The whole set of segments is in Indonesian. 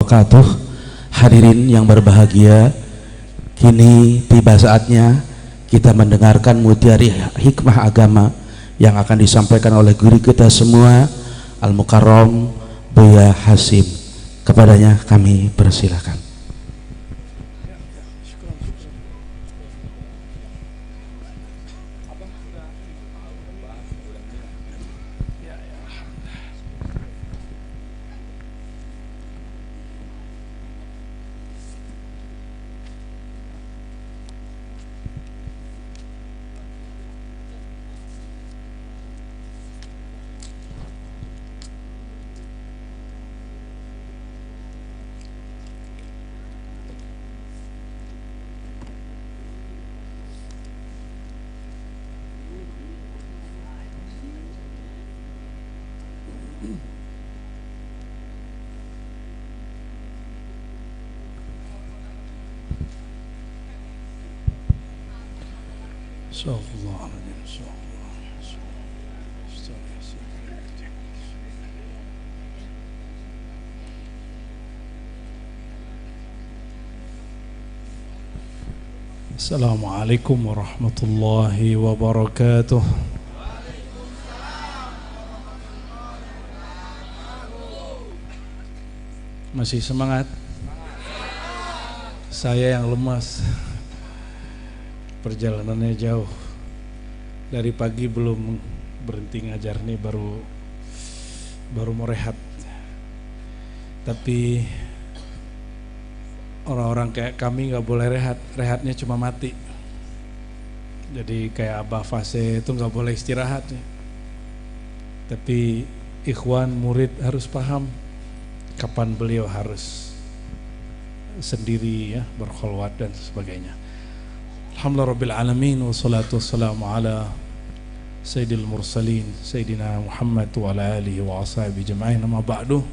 wabarakatuh. Hadirin yang berbahagia, kini tiba saatnya kita mendengarkan mutiara hikmah agama yang akan disampaikan oleh guru kita semua, Al-Mukarram Buya Hasim. Kepadanya kami persilakan. Assalamualaikum warahmatullahi wabarakatuh. Masih semangat? Saya yang lemas. Perjalanannya jauh. Dari pagi belum berhenti ngajar nih, baru mau rehat. Tapi orang-orang kayak kami nggak boleh rehat, rehatnya cuma mati. Jadi kayak Abah Fase itu nggak boleh istirahat ya. Tapi ikhwan murid harus paham kapan beliau harus sendiri ya, berkholwat dan sebagainya. Alhamdulillah Rabbil Alamin, wassalatu wassalamu ala Sayyidil Mursalin Sayyidina Muhammad wa ala alihi wa ashabihi jama'in, amma ba'du.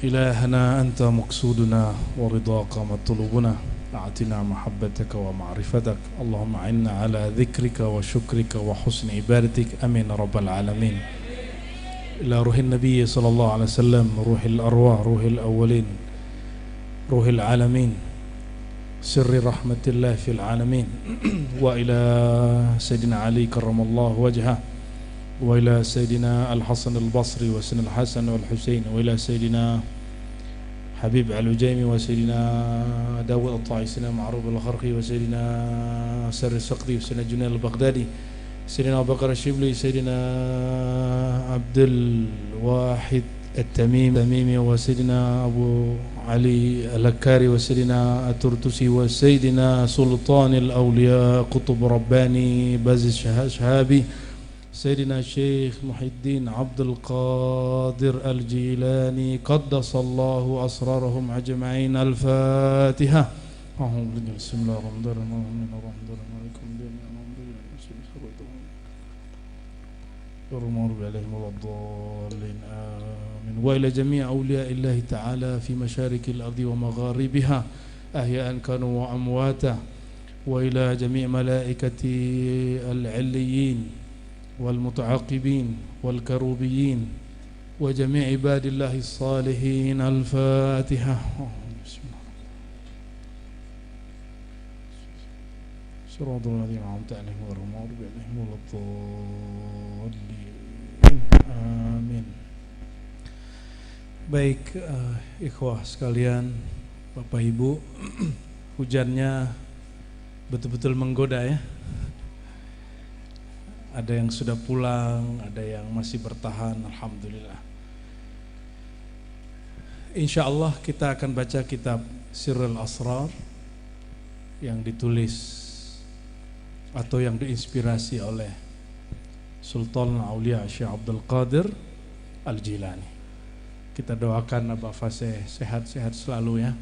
إلهنا أنت مقصودنا ورضاك مطلوبنا أعطنا محبتك ومعرفتك اللهم أعنا على ذكرك وشكرك وحسن عبادتك آمين رب العالمين. إلى روح النبي صلى الله عليه وسلم، روح الأرواح، روح الأولين، روح العالمين، سر رحمة الله في العالمين، وإلى سيدنا علي كرم الله وجهه، وإلى سيدنا الحسن البصري وسيدنا الحسن والحسين، وإلى سيدنا حبيب العجيمي وسيدنا داود الطائي، سيدنا معروف الخرقي، وسيدنا سر السقطي، وسيدنا جنيد البغدادي، سيدنا أبو بكر الشبلي، سيدنا عبد الواحد التميمي، وسيدنا أبو علي الهكاري، وسيدنا الترتسي، وسيدنا سلطان الأولياء قطب رباني باز الشهابي، سيدنا الشيخ محي الدين عبد القادر الجيلاني قدس الله أسرارهم أجمعين. الفاتحة. بسم الله الرحمن الرحيم. آمين. وإلى جميع أولياء الله تعالى في مشارق الأرض ومغاربها أحياء كانوا وأمواتا، وإلى جميع ملائكة العليين والمتعاقبين والكروبيين وجميع عباد الله الصالحين. الفاتحة. بسم الله. صراط الذين أنعمت عليهم غير المغضوب عليهم ولا الضالين. Amin. Baik, ikhwah sekalian, Bapak Ibu, hujannya betul-betul menggoda ya. Ada yang sudah pulang, ada yang masih bertahan, alhamdulillah. Insya Allah kita akan baca kitab Sirrul Asrar yang ditulis atau yang diinspirasi oleh Sultan Aulia Syekh Abdul Qadir Al-Jilani. Kita doakan Abah Fase sehat-sehat selalu ya.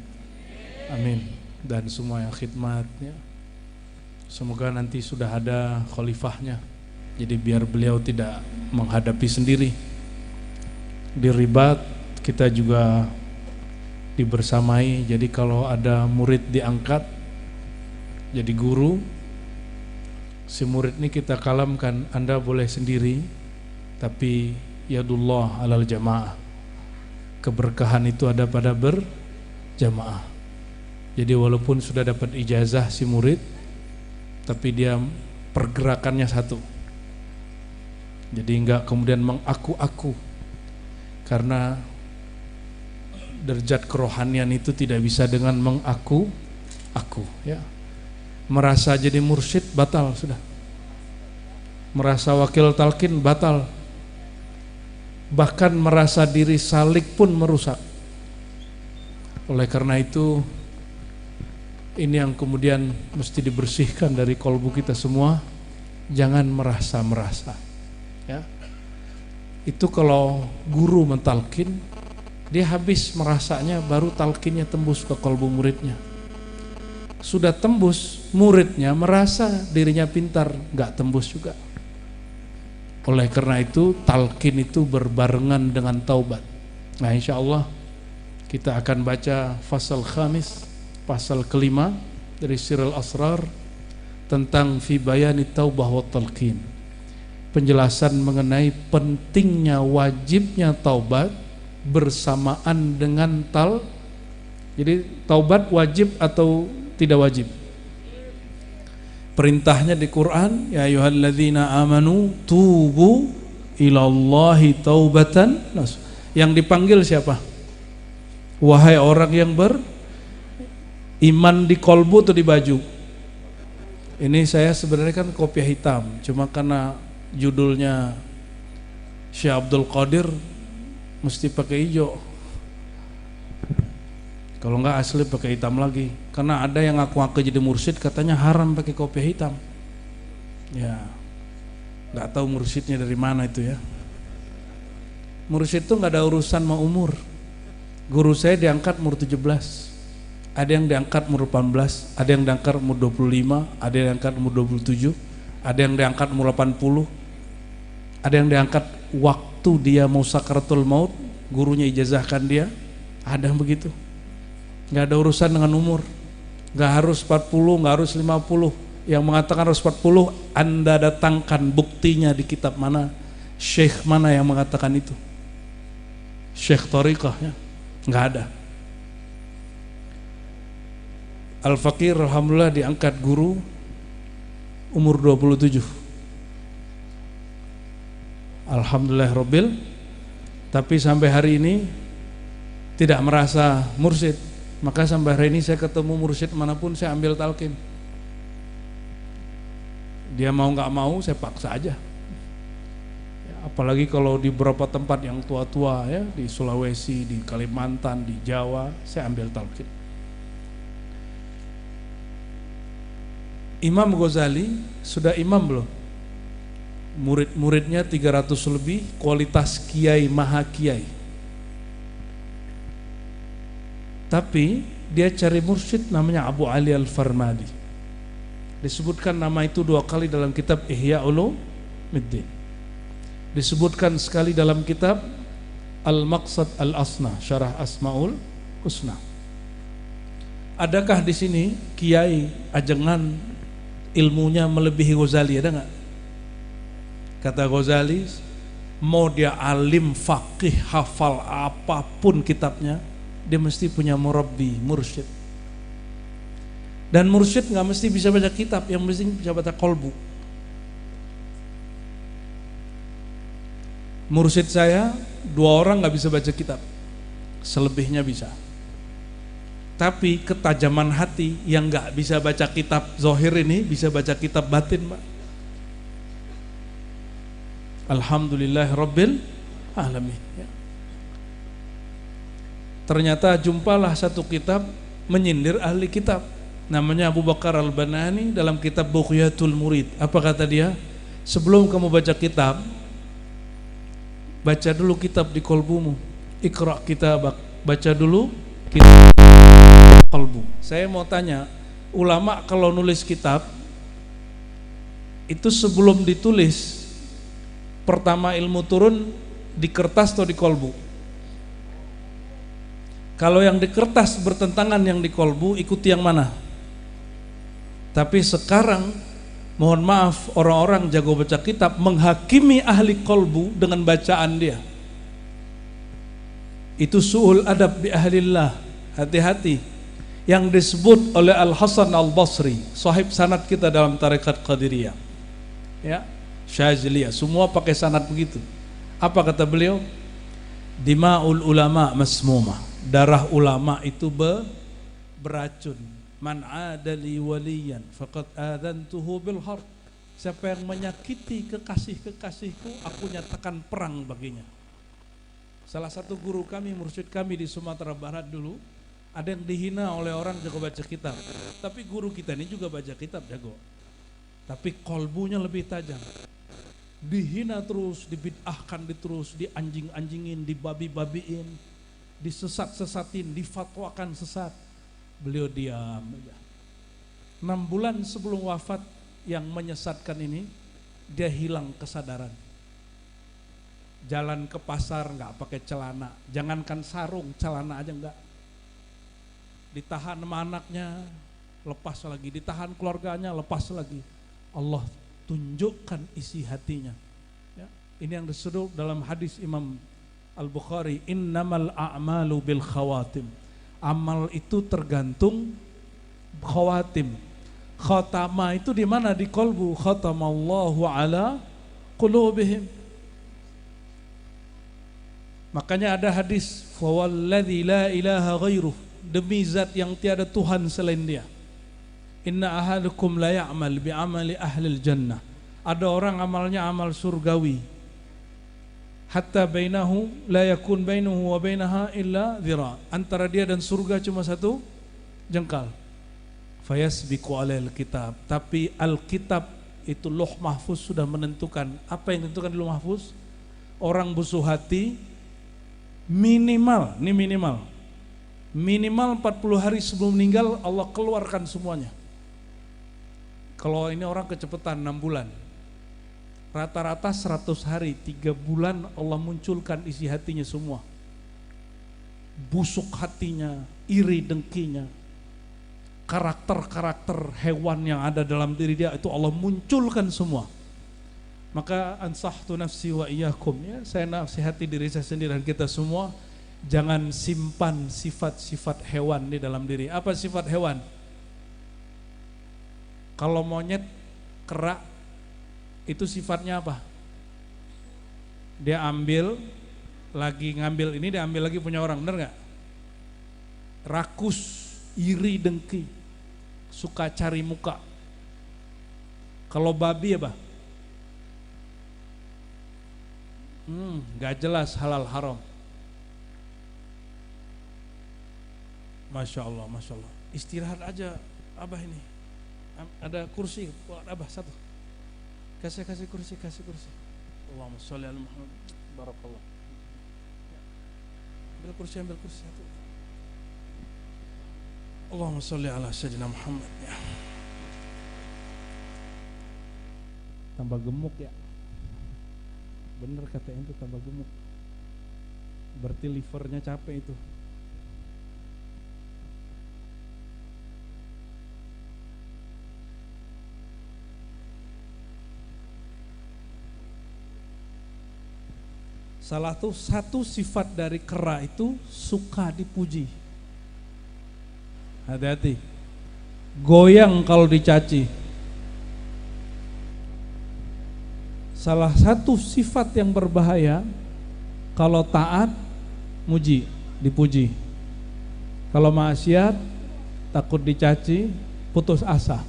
Amin. Dan semua yang khidmat ya. Semoga nanti sudah ada khalifahnya. Jadi biar beliau tidak menghadapi sendiri. Di ribat kita juga dibersamai. Jadi kalau ada murid diangkat jadi guru, si murid ini kita kalamkan, Anda boleh sendiri, tapi yadullah alal jamaah. keberkahan itu ada pada berjamaah. Jadi walaupun sudah dapat ijazah si murid, tapi dia pergerakannya satu. Jadi enggak kemudian mengaku-aku, karena derajat kerohanian itu tidak bisa dengan mengaku-aku, ya. Merasa jadi mursyid batal sudah. Merasa wakil talqin batal. Bahkan merasa diri salik pun merusak. Oleh karena itu, ini yang kemudian mesti dibersihkan dari kolbu kita semua. Jangan merasa-merasa, ya. Itu kalau guru mentalkin, dia habis merasanya baru talkinnya tembus ke kolbu muridnya. Sudah tembus, muridnya merasa dirinya pintar, gak tembus juga. Oleh karena itu, talqin itu berbarengan dengan taubat. Nah, insya Allah kita akan baca fasal khamis, pasal kelima dari Sirul Asrar tentang fi bayani taubah wa talqin. Penjelasan mengenai pentingnya wajibnya taubat bersamaan dengan Jadi taubat wajib atau tidak wajib? Perintahnya di Quran, ya ayyuhalladzina amanu tubu ilallahi taubatan nasuha. Yang dipanggil siapa? Wahai orang yang beriman di kolbu atau di baju? Ini saya sebenarnya kan kopiah hitam, cuma karena judulnya Syekh Abdul Qadir mesti pakai hijau. Kalau enggak asli pakai hitam lagi. Karena ada yang ngaku-ngaku jadi mursyid katanya haram pakai kopiah hitam. Ya, enggak tahu mursyidnya dari mana itu ya. Mursyid itu enggak ada urusan sama umur. Guru saya diangkat umur 17. Ada yang diangkat umur 18, ada yang diangkat umur 25, ada yang diangkat umur 27, ada yang diangkat umur 80. Ada yang diangkat waktu dia mau sakaratul maut, gurunya ijazahkan dia. Ada yang begitu. Nggak ada urusan dengan umur, nggak harus 40, nggak harus 50. Yang mengatakan harus 40, Anda datangkan buktinya di kitab mana, syekh mana yang mengatakan itu. Syekh Thariqah ya, nggak ada. Al-Fakir alhamdulillah diangkat guru umur 27. Alhamdulillah Rabbil, tapi sampai hari ini tidak merasa mursyid. Maka sampai hari ini saya ketemu mursyid manapun saya ambil talqin. Dia mau nggak mau saya paksa aja. Ya, apalagi kalau di beberapa tempat yang tua-tua ya, di Sulawesi, di Kalimantan, di Jawa, saya ambil talqin. Imam Ghazali sudah imam belum? Murid-muridnya 300 lebih, kualitas kiai maha kiai. Tapi dia cari mursyid namanya Abu Ali Al-Farmadi. Disebutkan nama itu 2 kali dalam kitab Ihya Ulumuddin. Disebutkan sekali dalam kitab Al-Maqsad Al-Asna, Syarah Asmaul Husna. Adakah di sini kiai ajengan ilmunya melebihi Ghazali, ada enggak? Kata Ghazali, mau dia alim, faqih, hafal apapun kitabnya, dia mesti punya murabbi, mursyid. Dan mursyid nggak mesti bisa baca kitab, yang mesti bisa baca kolbu. Mursyid saya 2 orang nggak bisa baca kitab, selebihnya bisa. Tapi ketajaman hati yang nggak bisa baca kitab zohir ini bisa baca kitab batin, Pak. Alhamdulillah Rabbil Alamin. Ya. Ternyata jumpalah satu kitab menyindir ahli kitab, namanya Abu Bakar Al-Banani dalam kitab Bughyatul Murid. Apa kata dia? Sebelum kamu baca kitab, baca dulu kitab di kolbumu. Iqra kitabak, baca dulu kitab kolbu. Saya mau tanya, ulama kalau nulis kitab itu sebelum ditulis, pertama ilmu turun di kertas atau di kolbu? Kalau yang di kertas bertentangan yang di kolbu, ikuti yang mana? Tapi sekarang, mohon maaf, orang-orang jago baca kitab menghakimi ahli kolbu dengan bacaan dia. Itu su'ul adab bi ahlillah. Hati-hati. Yang disebut oleh Al-Hasan Al-Basri, sahib sanad kita dalam tarekat Qadiriyah, ya, Syaziliyah, semua pakai sanad begitu. Apa kata beliau? Dima'ul ulama masmumah, darah ulama itu beracun. Man adali waliyan faqad adantuhu bil harb. Siapa yang menyakiti kekasih-kekasihku, aku nyatakan perang baginya. Salah satu guru kami, mursyid kami di Sumatera Barat dulu, ada yang dihina oleh orang jago baca kitab. Tapi guru kita ini juga baca kitab jago. Tapi kolbunya lebih tajam. Dihina terus, dibid'ahkan terus, dianjing-anjingin, dibabi-babiin, disesat-sesatin, difatwakan sesat. Beliau diam. 6 bulan sebelum wafat yang menyesatkan ini, dia hilang kesadaran. Jalan ke pasar nggak pakai celana, jangankan sarung, celana aja enggak. Ditahan sama anaknya, lepas lagi, ditahan keluarganya, lepas lagi. Allah tunjukkan isi hatinya. Ya, ini yang disebut dalam hadis Imam Al-Bukhari, innamal a'malu bil khawatim. Amal itu tergantung khawatim. Khatama itu di mana? Di kolbu. Khatamallahu ala qulubihim. Makanya ada hadis, fawalladzi la ilaha ghairuh, demi zat yang tiada Tuhan selain dia. Inna ahadukum la ya'mal bi'amali ahlil jannah. Ada orang amalnya amal surgawi. Hatta bainahu la yakun bainahu wa bainaha illa dhira. Antara dia dan surga cuma satu jengkal. Fayasbiqu alail kitab. Tapi Alkitab itu Lauh Mahfuz sudah menentukan. Apa yang ditentukan di Lauh Mahfuz? Orang busuk hati minimal 40 hari sebelum meninggal Allah keluarkan semuanya. Kalau ini orang kecepatan 6 bulan, rata-rata 100 hari, 3 bulan Allah munculkan isi hatinya semua. Busuk hatinya, iri dengkinya, karakter-karakter hewan yang ada dalam diri dia itu Allah munculkan semua. Maka ansahtu nafsi wa iyyakum, ya, saya nasihati diri saya sendiri dan kita semua, jangan simpan sifat-sifat hewan di dalam diri. Apa sifat hewan? Kalau monyet, kera, itu sifatnya apa? Dia ambil, lagi ngambil ini, dia ambil lagi punya orang, benar gak? Rakus, iri dengki, suka cari muka. Kalau babi apa? Gak jelas halal haram. Masya Allah, Masya Allah. Istirahat aja Abah ini. Ada kursi buat Abah satu. Kasih kursi. Allahumma sholli ala Muhammad. Barakallah. Ambil kursi satu. Allahumma sholli ala sayyidina Muhammad. Ya. Tambah gemuk ya. Bener kata itu, tambah gemuk. Berarti livernya capek itu. Satu sifat dari kera itu suka dipuji. Hati-hati, goyang kalau dicaci. Salah satu sifat yang berbahaya, kalau taat muji, dipuji. Kalau maksiat takut dicaci, putus asa.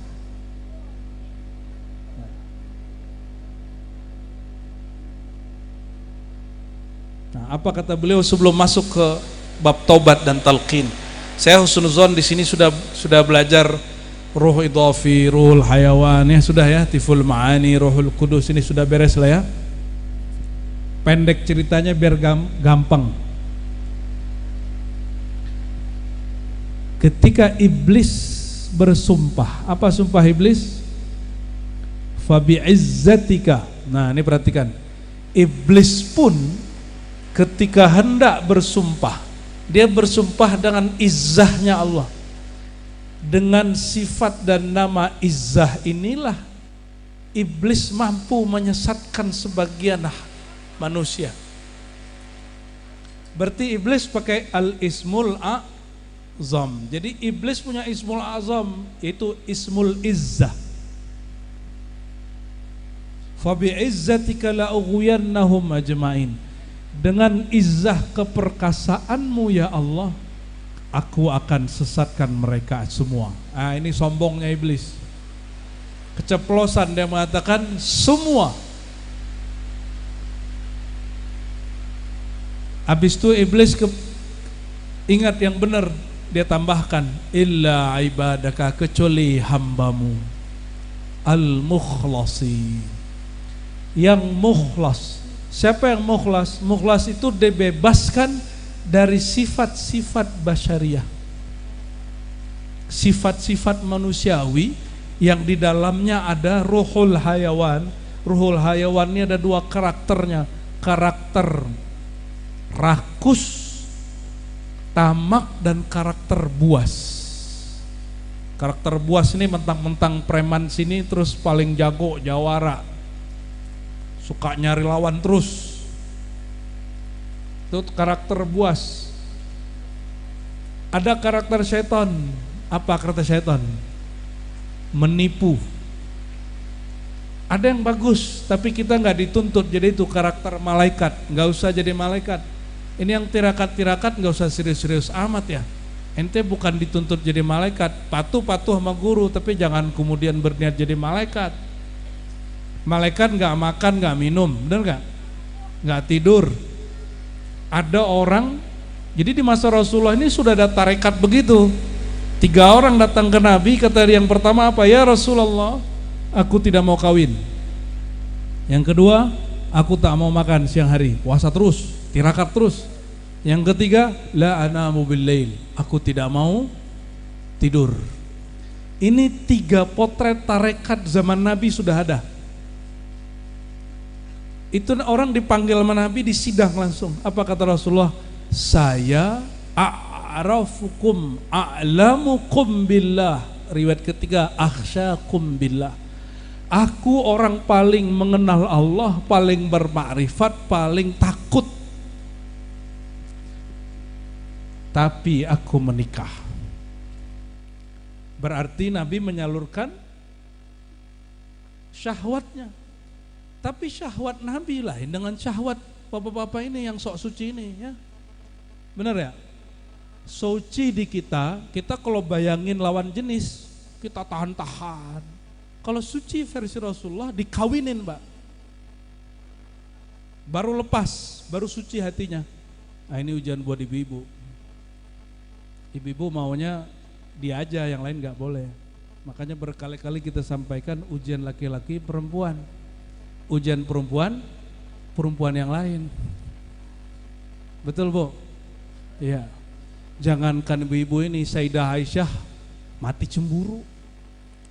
Nah, apa kata beliau sebelum masuk ke bab taubat dan talqin? Saya husnuzon di sini sudah belajar ruh idhafi, ruhul hayawan, ya sudah ya, tiful ma'ani, ruhul kudus, ini sudah beres lah ya. Pendek ceritanya biar gampang. Ketika iblis bersumpah, apa sumpah iblis? Fabi izzatika. Nah, ini perhatikan. Iblis pun ketika hendak bersumpah, dia bersumpah dengan izzahnya Allah. Dengan sifat dan nama izzah inilah iblis mampu menyesatkan sebagian manusia. Berarti iblis pakai al-ismul azam. Jadi iblis punya ismul azam, yaitu ismul izzah. Fa bi'izzatika la'ughwiyannahum ajma'in. Dengan izzah keperkasaanmu ya Allah, aku akan sesatkan mereka semua. Nah, ini sombongnya iblis. Keceplosan dia mengatakan semua. Habis itu iblis ingat yang benar, dia tambahkan illa ibadaka, kecuali hambamu al-mukhlasi, yang mukhlas. Siapa yang mukhlas? Mukhlas itu dibebaskan dari sifat-sifat basyariah, sifat-sifat manusiawi yang di dalamnya ada ruhul hayawan. Ruhul hayawan ini ada dua karakternya, karakter rakus, tamak, dan karakter buas. Karakter buas ini mentang-mentang preman sini terus paling jago, jawara, suka nyari lawan terus. Itu karakter buas. Ada karakter syaitan. Apa karakter syaitan? Menipu. Ada yang bagus, tapi kita nggak dituntut jadi itu karakter malaikat. Nggak usah jadi malaikat. Ini yang tirakat-tirakat nggak usah serius-serius amat ya. Ente bukan dituntut jadi malaikat, patuh-patuh sama guru, tapi jangan kemudian berniat jadi malaikat. Malaikat nggak makan, nggak minum, bener nggak? Nggak tidur. Ada orang, jadi di masa Rasulullah ini sudah ada tarekat begitu. 3 orang datang ke Nabi, kata yang pertama apa? Ya Rasulullah, aku tidak mau kawin. Yang kedua, aku tak mau makan siang hari, puasa terus, tirakat terus. Yang ketiga, la anamu billail, aku tidak mau tidur. Ini 3 potret tarekat zaman Nabi sudah ada. Itu orang dipanggil sama Nabi, disidang langsung. Apa kata Rasulullah? Saya a'rafukum a'lamukum billah. Riwayat ketiga, akhsyakum billah. Aku orang paling mengenal Allah, paling bermakrifat, paling takut. Tapi aku menikah. Berarti Nabi menyalurkan syahwatnya. Tapi syahwat Nabi lain dengan syahwat bapak-bapak ini yang sok suci ini ya. Benar ya? Suci di kita kalau bayangin lawan jenis, kita tahan-tahan. Kalau suci versi Rasulullah dikawinin, Mbak. Baru lepas, baru suci hatinya. Nah, ini ujian buat ibu-ibu. Ibu-ibu maunya dia aja, yang lain gak boleh. Makanya berkali-kali kita sampaikan ujian laki-laki perempuan. Ujian perempuan yang lain. Betul Bu? Iya. Jangankan ibu-ibu ini, Sayyidah Aisyah mati cemburu,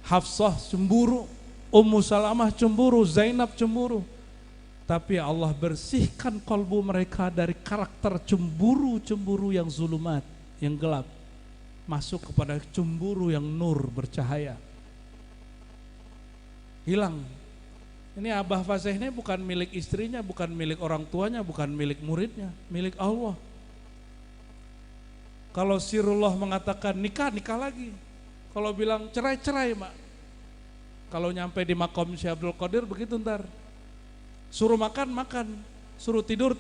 Hafsah cemburu, Ummu Salamah cemburu, Zainab cemburu. Tapi Allah bersihkan kalbu mereka dari karakter cemburu yang zulumat, yang gelap, masuk kepada cemburu yang nur, bercahaya. Hilang. Ini Abah Fasih ini bukan milik istrinya, bukan milik orang tuanya, bukan milik muridnya, milik Allah. Kalau Sirullah mengatakan nikah lagi. Kalau bilang cerai, Mak. Kalau nyampe di makom Syekh Abdul Qadir begitu ntar. Suruh makan, suruh tidur.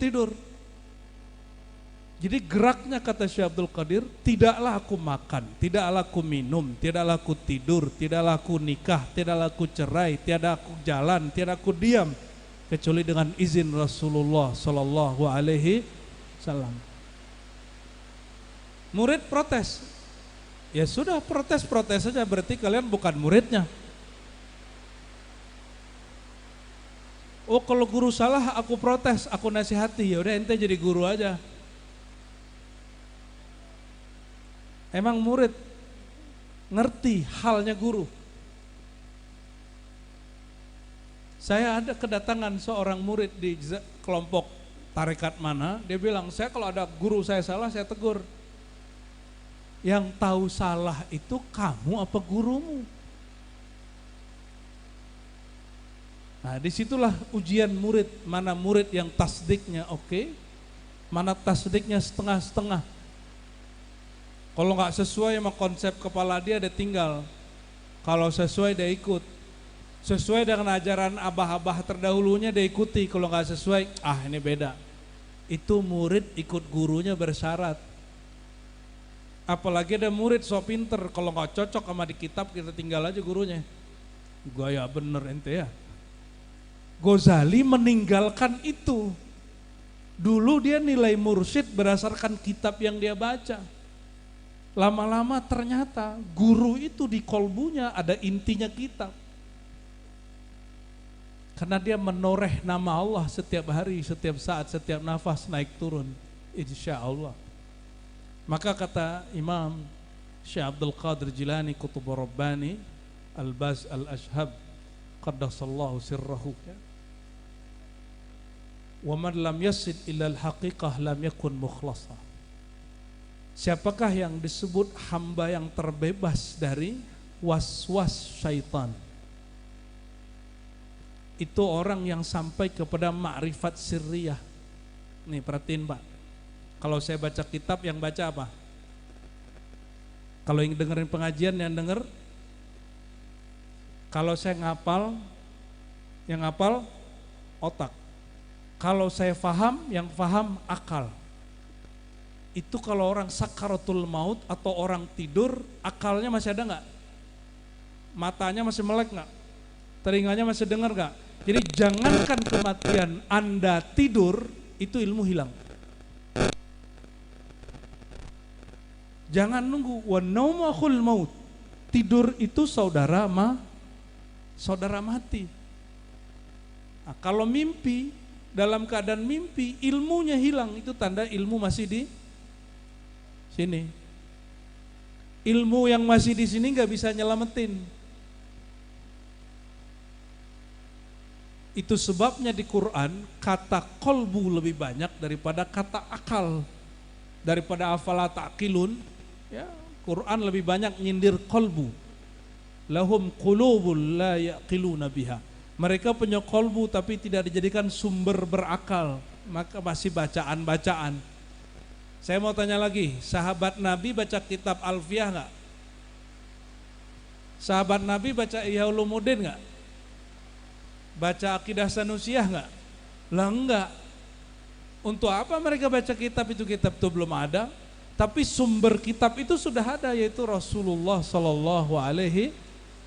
Jadi geraknya kata Syekh Abdul Qadir, tidaklah aku makan, tidaklah aku minum, tidaklah aku tidur, tidaklah aku nikah, tidaklah aku cerai, tiada aku jalan, tiada aku diam kecuali dengan izin Rasulullah sallallahu alaihi wasallam. Murid protes. Ya sudah, protes saja, berarti kalian bukan muridnya. Oh, kalau guru salah aku protes, aku nasihati, ya udah ente jadi guru aja. Emang murid ngerti halnya guru. Saya ada kedatangan seorang murid di kelompok tarekat mana, dia bilang, saya kalau ada guru saya salah, saya tegur. Yang tahu salah itu kamu apa gurumu? Nah, disitulah ujian murid, mana murid yang tasdiknya oke, mana tasdiknya setengah-setengah. Kalau nggak sesuai sama konsep kepala dia tinggal. Kalau sesuai dia ikut. Sesuai dengan ajaran abah-abah terdahulunya dia ikuti. Kalau nggak sesuai, ini beda. Itu murid ikut gurunya bersyarat. Apalagi ada murid so pinter, kalau nggak cocok sama di kitab kita tinggal aja gurunya. Gaya bener ente ya. Ghazali meninggalkan itu. Dulu dia nilai mursyid berdasarkan kitab yang dia baca. Lama-lama ternyata guru itu di kolbunya ada intinya kitab. Karena dia menoreh nama Allah setiap hari, setiap saat, setiap nafas naik turun, insya Allah. Maka kata Imam Syekh Abdul Qadir Jilani Qutbur Rabbani Al-Baz Al-Ashhab Qaddasallahu sirrahu, wa man lam yasid ila al-haqiqah lam yakun mukhlasa. Siapakah yang disebut hamba yang terbebas dari was-was syaitan? Itu orang yang sampai kepada ma'rifat sirriyah. Nih perhatiin Pak, kalau saya baca kitab yang baca apa? Kalau yang dengerin pengajian yang denger. Kalau saya ngapal, yang ngapal otak. Kalau saya faham, yang faham akal. Itu kalau orang sakaratul maut atau orang tidur, akalnya masih ada nggak? Matanya masih melek nggak? Telinganya masih dengar nggak? Jadi jangankan kematian, Anda tidur, itu ilmu hilang. Jangan nunggu, wa nauma akhul maut. Tidur itu saudara mati. Nah, kalau mimpi, dalam keadaan mimpi, ilmunya hilang, itu tanda ilmu masih di sini. Ilmu yang masih di sini nggak bisa nyelamatin. Itu sebabnya di Quran kata kolbu lebih banyak daripada kata akal. Daripada afala ta'qilun, ya, Quran lebih banyak nyindir kolbu. Lahum qulubul la yaqiluna biha. Mereka punya kolbu tapi tidak dijadikan sumber berakal, maka masih bacaan-bacaan. Saya mau tanya lagi, sahabat Nabi baca kitab Alfiyah nggak? Sahabat Nabi baca Ihya Ulumuddin nggak? Baca Aqidah Sanusiyah nggak? Lah enggak. Untuk apa mereka baca kitab itu? Kitab itu belum ada, tapi sumber kitab itu sudah ada, yaitu Rasulullah Sallallahu Alaihi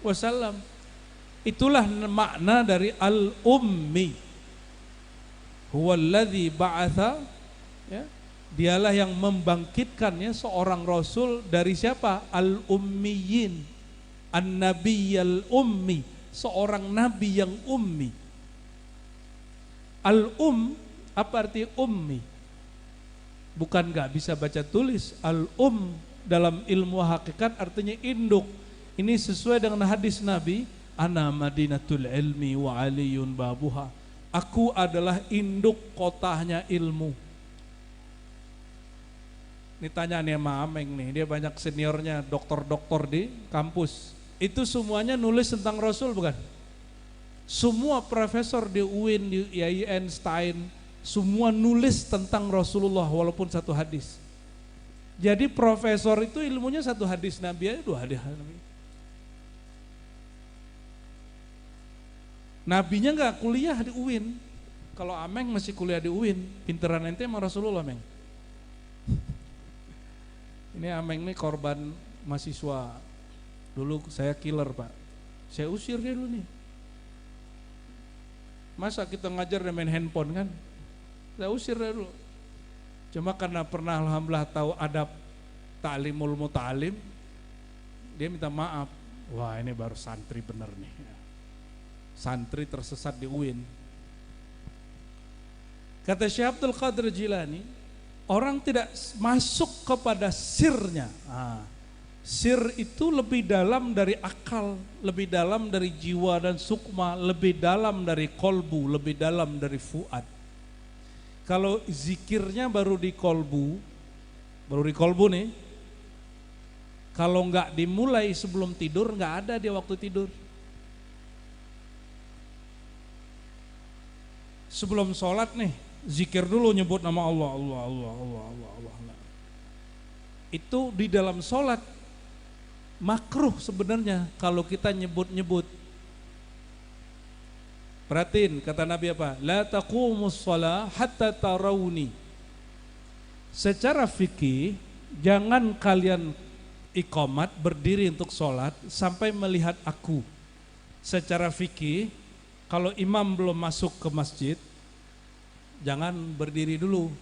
Wasallam. Itulah makna dari al-ummi. Huwallazi ba'atha, ya, dialah yang membangkitkannya seorang rasul dari siapa? Al-ummiyin, an-nabiyyal ummi, seorang nabi yang ummi. Apa arti ummi? Bukan gak bisa baca tulis. Dalam ilmu hakikat artinya induk. Ini sesuai dengan hadis Nabi, ana madinatul ilmi wa aliyun babuha. Aku adalah induk kotanya ilmu. Ini tanya nih sama Ameng nih, dia banyak seniornya, doktor-doktor di kampus. Itu semuanya nulis tentang Rasul bukan? Semua profesor di UIN, di IAI Einstein, semua nulis tentang Rasulullah walaupun satu hadis. Jadi profesor itu ilmunya satu hadis Nabi aja, dua hadis Nabi. Nabinya nggak kuliah di UIN. Kalau Ameng masih kuliah di UIN, pinteran ente sama Rasulullah, Ameng. Ini Ameng nih korban mahasiswa. Dulu saya killer Pak, saya usir dia dulu nih. Masa kita ngajar dia main handphone kan? Saya usir dia dulu. Cuma karena pernah alhamdulillah tahu adab ta'limul muta'alim, dia minta maaf. Wah ini baru santri bener nih. Santri tersesat di UIN. Kata Syekh Abdul Qadir Jilani, orang tidak masuk kepada sirnya. Sir itu lebih dalam dari akal, lebih dalam dari jiwa dan sukma, lebih dalam dari kolbu, lebih dalam dari fuad. Kalau zikirnya baru di kolbu nih, kalau nggak dimulai sebelum tidur, nggak ada dia waktu tidur. Sebelum sholat nih, Zikir dulu nyebut nama Allah, Allah, Allah, Allah, Allah, Allah. Nah, itu di dalam sholat makruh sebenarnya kalau kita nyebut-nyebut. Perhatiin kata Nabi apa? La taqumus shalah hatta tarawni. Secara fikih jangan kalian iqamat berdiri untuk sholat sampai melihat aku. Secara fikih kalau imam belum masuk ke masjid jangan berdiri dulu.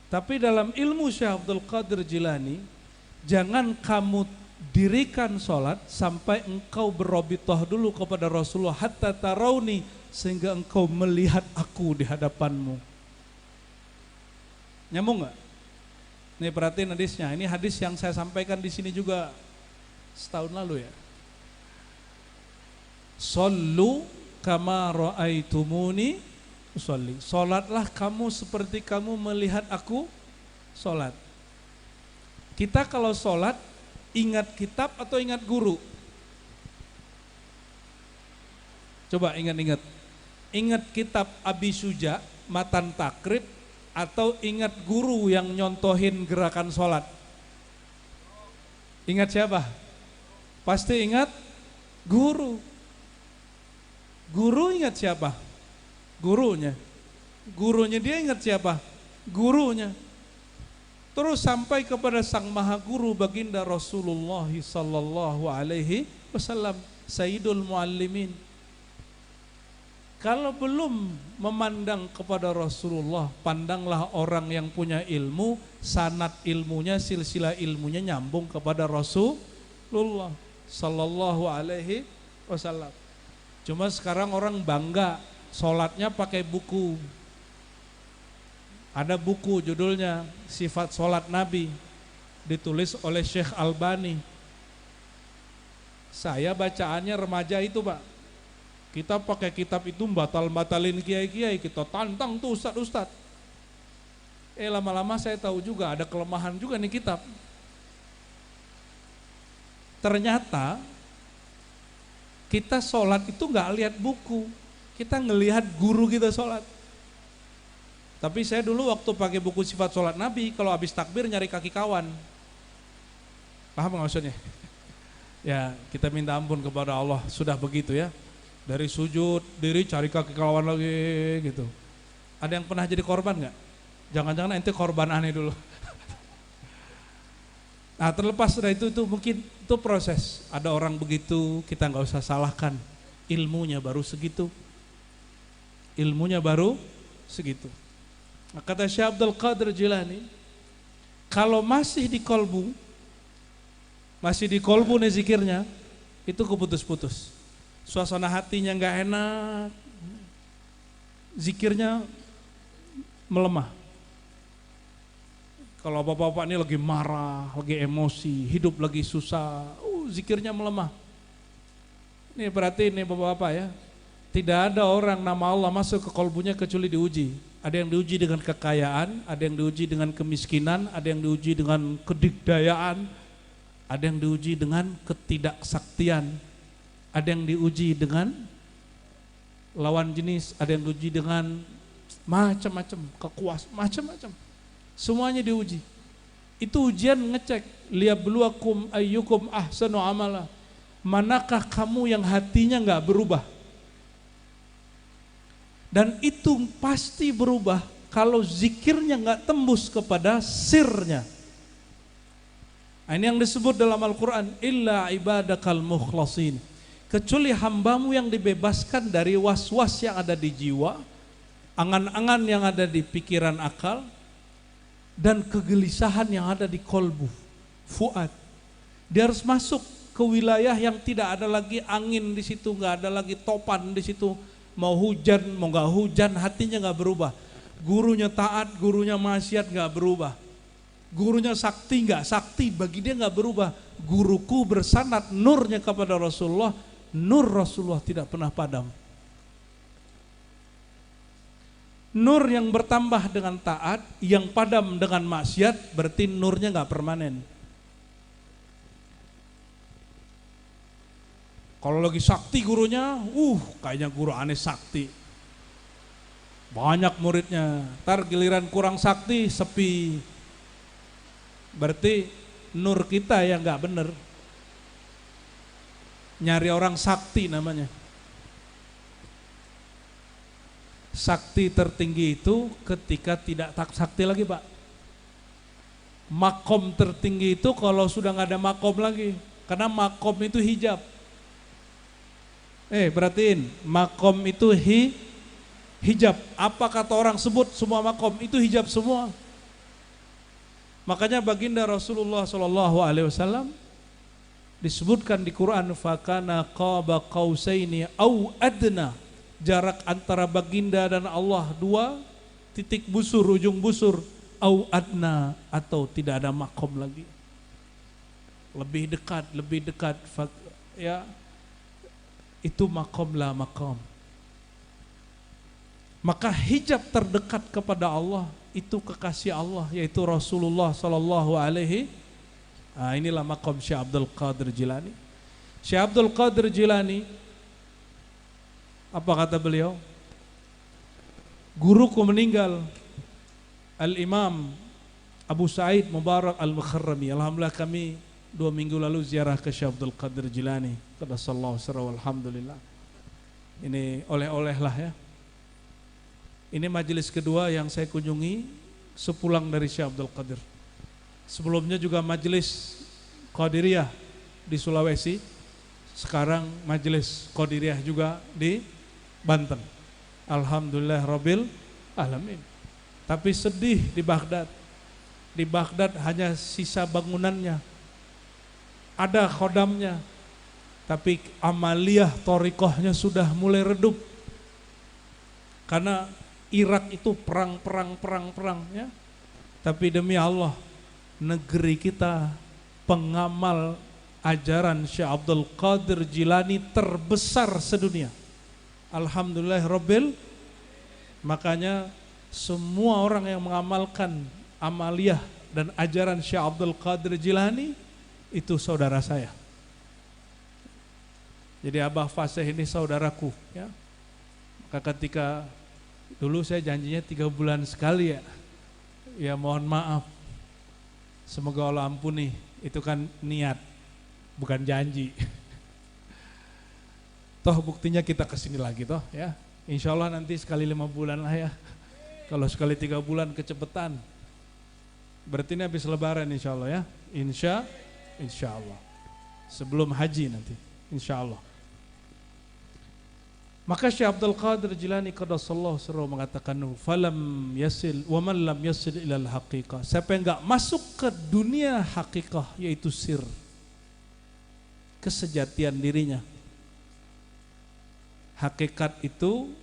Tapi dalam ilmu Syekh Abdul Qadir Jilani, jangan kamu dirikan sholat sampai engkau berobitoh dulu kepada Rasulullah hatta tarawni, sehingga engkau melihat aku di hadapanmu. Nyambung nggak? Nih perhatiin hadisnya. Ini hadis yang saya sampaikan di sini juga setahun lalu ya. Shollu kama ra'aitumuni usolli. Sholatlah kamu seperti kamu melihat aku sholat. Kita kalau sholat ingat kitab atau ingat guru? Coba ingat-ingat. Ingat kitab Abi Suja, Matan Takrib, atau ingat guru yang nyontohin gerakan sholat? Ingat siapa? Pasti ingat guru. Guru ingat siapa? Gurunya. Gurunya dia ingat siapa? Gurunya. Terus sampai kepada sang maha guru baginda Rasulullah sallallahu alaihi wasallam, Sayyidul Muallimin. Kalau belum memandang kepada Rasulullah, pandanglah orang yang punya ilmu, sanad ilmunya, silsilah ilmunya nyambung kepada Rasulullah sallallahu alaihi wasallam. Cuma sekarang orang bangga sholatnya pakai buku. Ada buku judulnya Sifat Sholat Nabi, ditulis oleh Syekh Albani. Saya bacaannya remaja itu Pak. Kita pakai kitab itu batalin kiai-kiai, kita tantang tuh ustad-ustad. Lama-lama saya tahu juga ada kelemahan juga nih kitab. Ternyata kita sholat itu nggak lihat buku, kita ngelihat guru kita sholat. Tapi saya dulu waktu pakai buku Sifat Sholat Nabi, kalau habis takbir nyari kaki kawan. Paham nggak maksudnya? Ya kita minta ampun kepada Allah, sudah begitu ya. Dari sujud, diri cari kaki kawan lagi gitu. Ada yang pernah jadi korban nggak? Jangan-jangan ente korban aneh dulu. Nah terlepas dari itu mungkin itu proses. Ada orang begitu, kita nggak usah salahkan. Ilmunya baru segitu. Ilmunya baru segitu. Nah, kata Syekh Abdul Qadir Jilani, kalau masih di kolbu nih zikirnya, itu keputus-putus. Suasana hatinya nggak enak, zikirnya melemah. Kalau bapak-bapak ini lagi marah, lagi emosi, hidup lagi susah, zikirnya melemah. Ini perhatiin nih bapak-bapak ya, tidak ada orang nama Allah masuk ke kolbunya kecuali diuji. Ada yang diuji dengan kekayaan, ada yang diuji dengan kemiskinan, ada yang diuji dengan kedikdayaan, ada yang diuji dengan ketidaksaktian, ada yang diuji dengan lawan jenis, ada yang diuji dengan macam-macam, macam-macam. Semuanya diuji. Itu ujian ngecek, liyabluwakum ayyukum ahsanu amala. Manakah kamu yang hatinya enggak berubah? Dan itu pasti berubah kalau zikirnya enggak tembus kepada sirnya. Nah, ini yang disebut dalam Al-Quran, illa ibadakal mukhlasin. Kecuali hambamu yang dibebaskan dari was-was yang ada di jiwa, angan-angan yang ada di pikiran akal, dan kegelisahan yang ada di kolbu, fuad. Dia harus masuk ke wilayah yang tidak ada lagi angin di situ, nggak ada lagi topan di situ. Mau hujan, mau nggak hujan, hatinya nggak berubah. Gurunya taat, gurunya maksiat nggak berubah. Gurunya sakti nggak sakti, bagi dia nggak berubah. Guruku bersanad nurnya kepada Rasulullah, nur Rasulullah tidak pernah padam. Nur yang bertambah dengan taat, yang padam dengan maksiat, berarti nurnya nggak permanen. Kalau lagi sakti gurunya, kayaknya guru aneh sakti. banyak muridnya. Ntar giliran kurang sakti, sepi. Berarti nur kita yang nggak bener. Nyari orang sakti namanya. Sakti tertinggi itu ketika tidak tak sakti lagi, Pak. Makom tertinggi itu kalau sudah nggak ada makom lagi, karena makom itu hijab. Perhatiin, makom itu hijab. Apa kata orang sebut semua makom itu hijab semua. Makanya baginda Rasulullah SAW disebutkan di Quran, fakana qaba qausaini au adna. Jarak antara baginda dan Allah 2 titik busur, ujung busur, au adna, atau tidak ada makom lagi. Lebih dekat, ya. Itu makom lah makom. Maka hijab terdekat kepada Allah itu kekasih Allah, yaitu Rasulullah sallallahu alaihi. Inilah makom Syekh Abdul Qadir Jilani. Syekh Abdul Qadir Jilani, apa kata beliau? Guruku meninggal, Al-Imam Abu Sa'id Mubarak Al-Mukharrami. Alhamdulillah kami 2 minggu lalu ziarah ke Syekh Abdul Qadir Jilani. Qaddasallahu sirrahu, alhamdulillah. Ini oleh-oleh lah ya. Ini majelis kedua yang saya kunjungi sepulang dari Syekh Abdul Qadir. Sebelumnya juga majelis Qadiriyah di Sulawesi. Sekarang majelis Qadiriyah juga di Banten. Alhamdulillah Rabbil Alamin. Tapi sedih di Baghdad. Di Baghdad hanya sisa bangunannya. Ada khodamnya. Tapi amaliyah thoriqahnya sudah mulai redup. Karena Irak itu perang ya. Tapi demi Allah, negeri kita pengamal ajaran Syekh Abdul Qadir Jilani terbesar sedunia. Alhamdulillah Rabbil. Makanya semua orang yang mengamalkan amaliyah dan ajaran Syekh Abdul Qadir Jilani itu saudara saya. Jadi Abah Fasih ini saudaraku ya. Maka ketika dulu saya janjinya 3 bulan sekali ya. Ya mohon maaf. Semoga Allah ampuni, itu kan niat, bukan janji. Toh buktinya kita kesini lagi toh ya. Insya Allah nanti sekali 5 bulan lah ya. Kalau sekali 3 bulan kecepetan. Berarti ini habis lebaran insya Allah ya. Insya Allah. Sebelum haji nanti insya Allah. Maka Syekh Abdul Qadir Jilani qaddasallahu sirrahu mengatakan, falam yasil wa man lam yasil ilal haqiqah. Siapa yang enggak masuk ke dunia hakikah, yaitu sir, kesejatian dirinya. Hakikat itu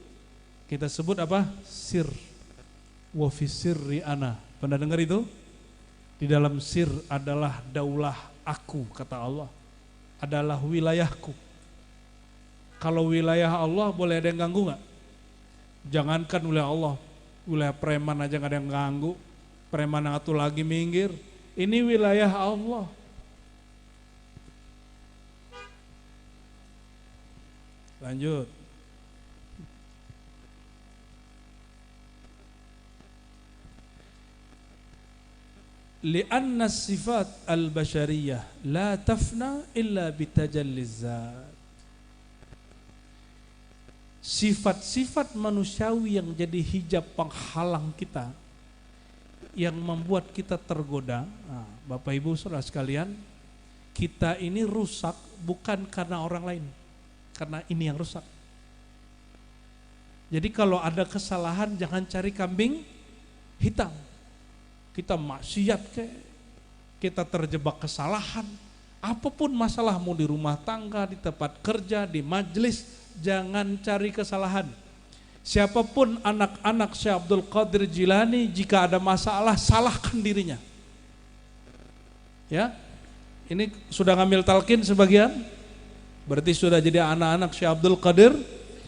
kita sebut apa? Sir. Wa fi sirri ana. Pernah dengar itu? Di dalam sir adalah daulah aku, kata Allah. Adalah wilayahku. Kalau wilayah Allah boleh ada yang ganggu gak? Jangankan wilayah Allah, wilayah preman aja gak ada yang ganggu. Preman yang satu lagi minggir. Ini wilayah Allah. Lanjut. Lianna sifat al-bashariyah la tafna illa bitajalliz zat. Sifat-sifat manusiawi yang jadi hijab penghalang kita, yang membuat kita tergoda. Bapak Ibu Saudara sekalian, kita ini rusak bukan karena orang lain, karena ini yang rusak. Jadi kalau ada kesalahan jangan cari kambing hitam. Kita maksiat kita terjebak kesalahan, apapun masalahmu di rumah tangga, di tempat kerja, di majelis, jangan cari kesalahan. Siapapun anak-anak Syekh Abdul Qadir Jilani, jika ada masalah salahkan dirinya. Ya, ini sudah ngambil talqin sebagian, berarti sudah jadi anak-anak Syekh Abdul Qadir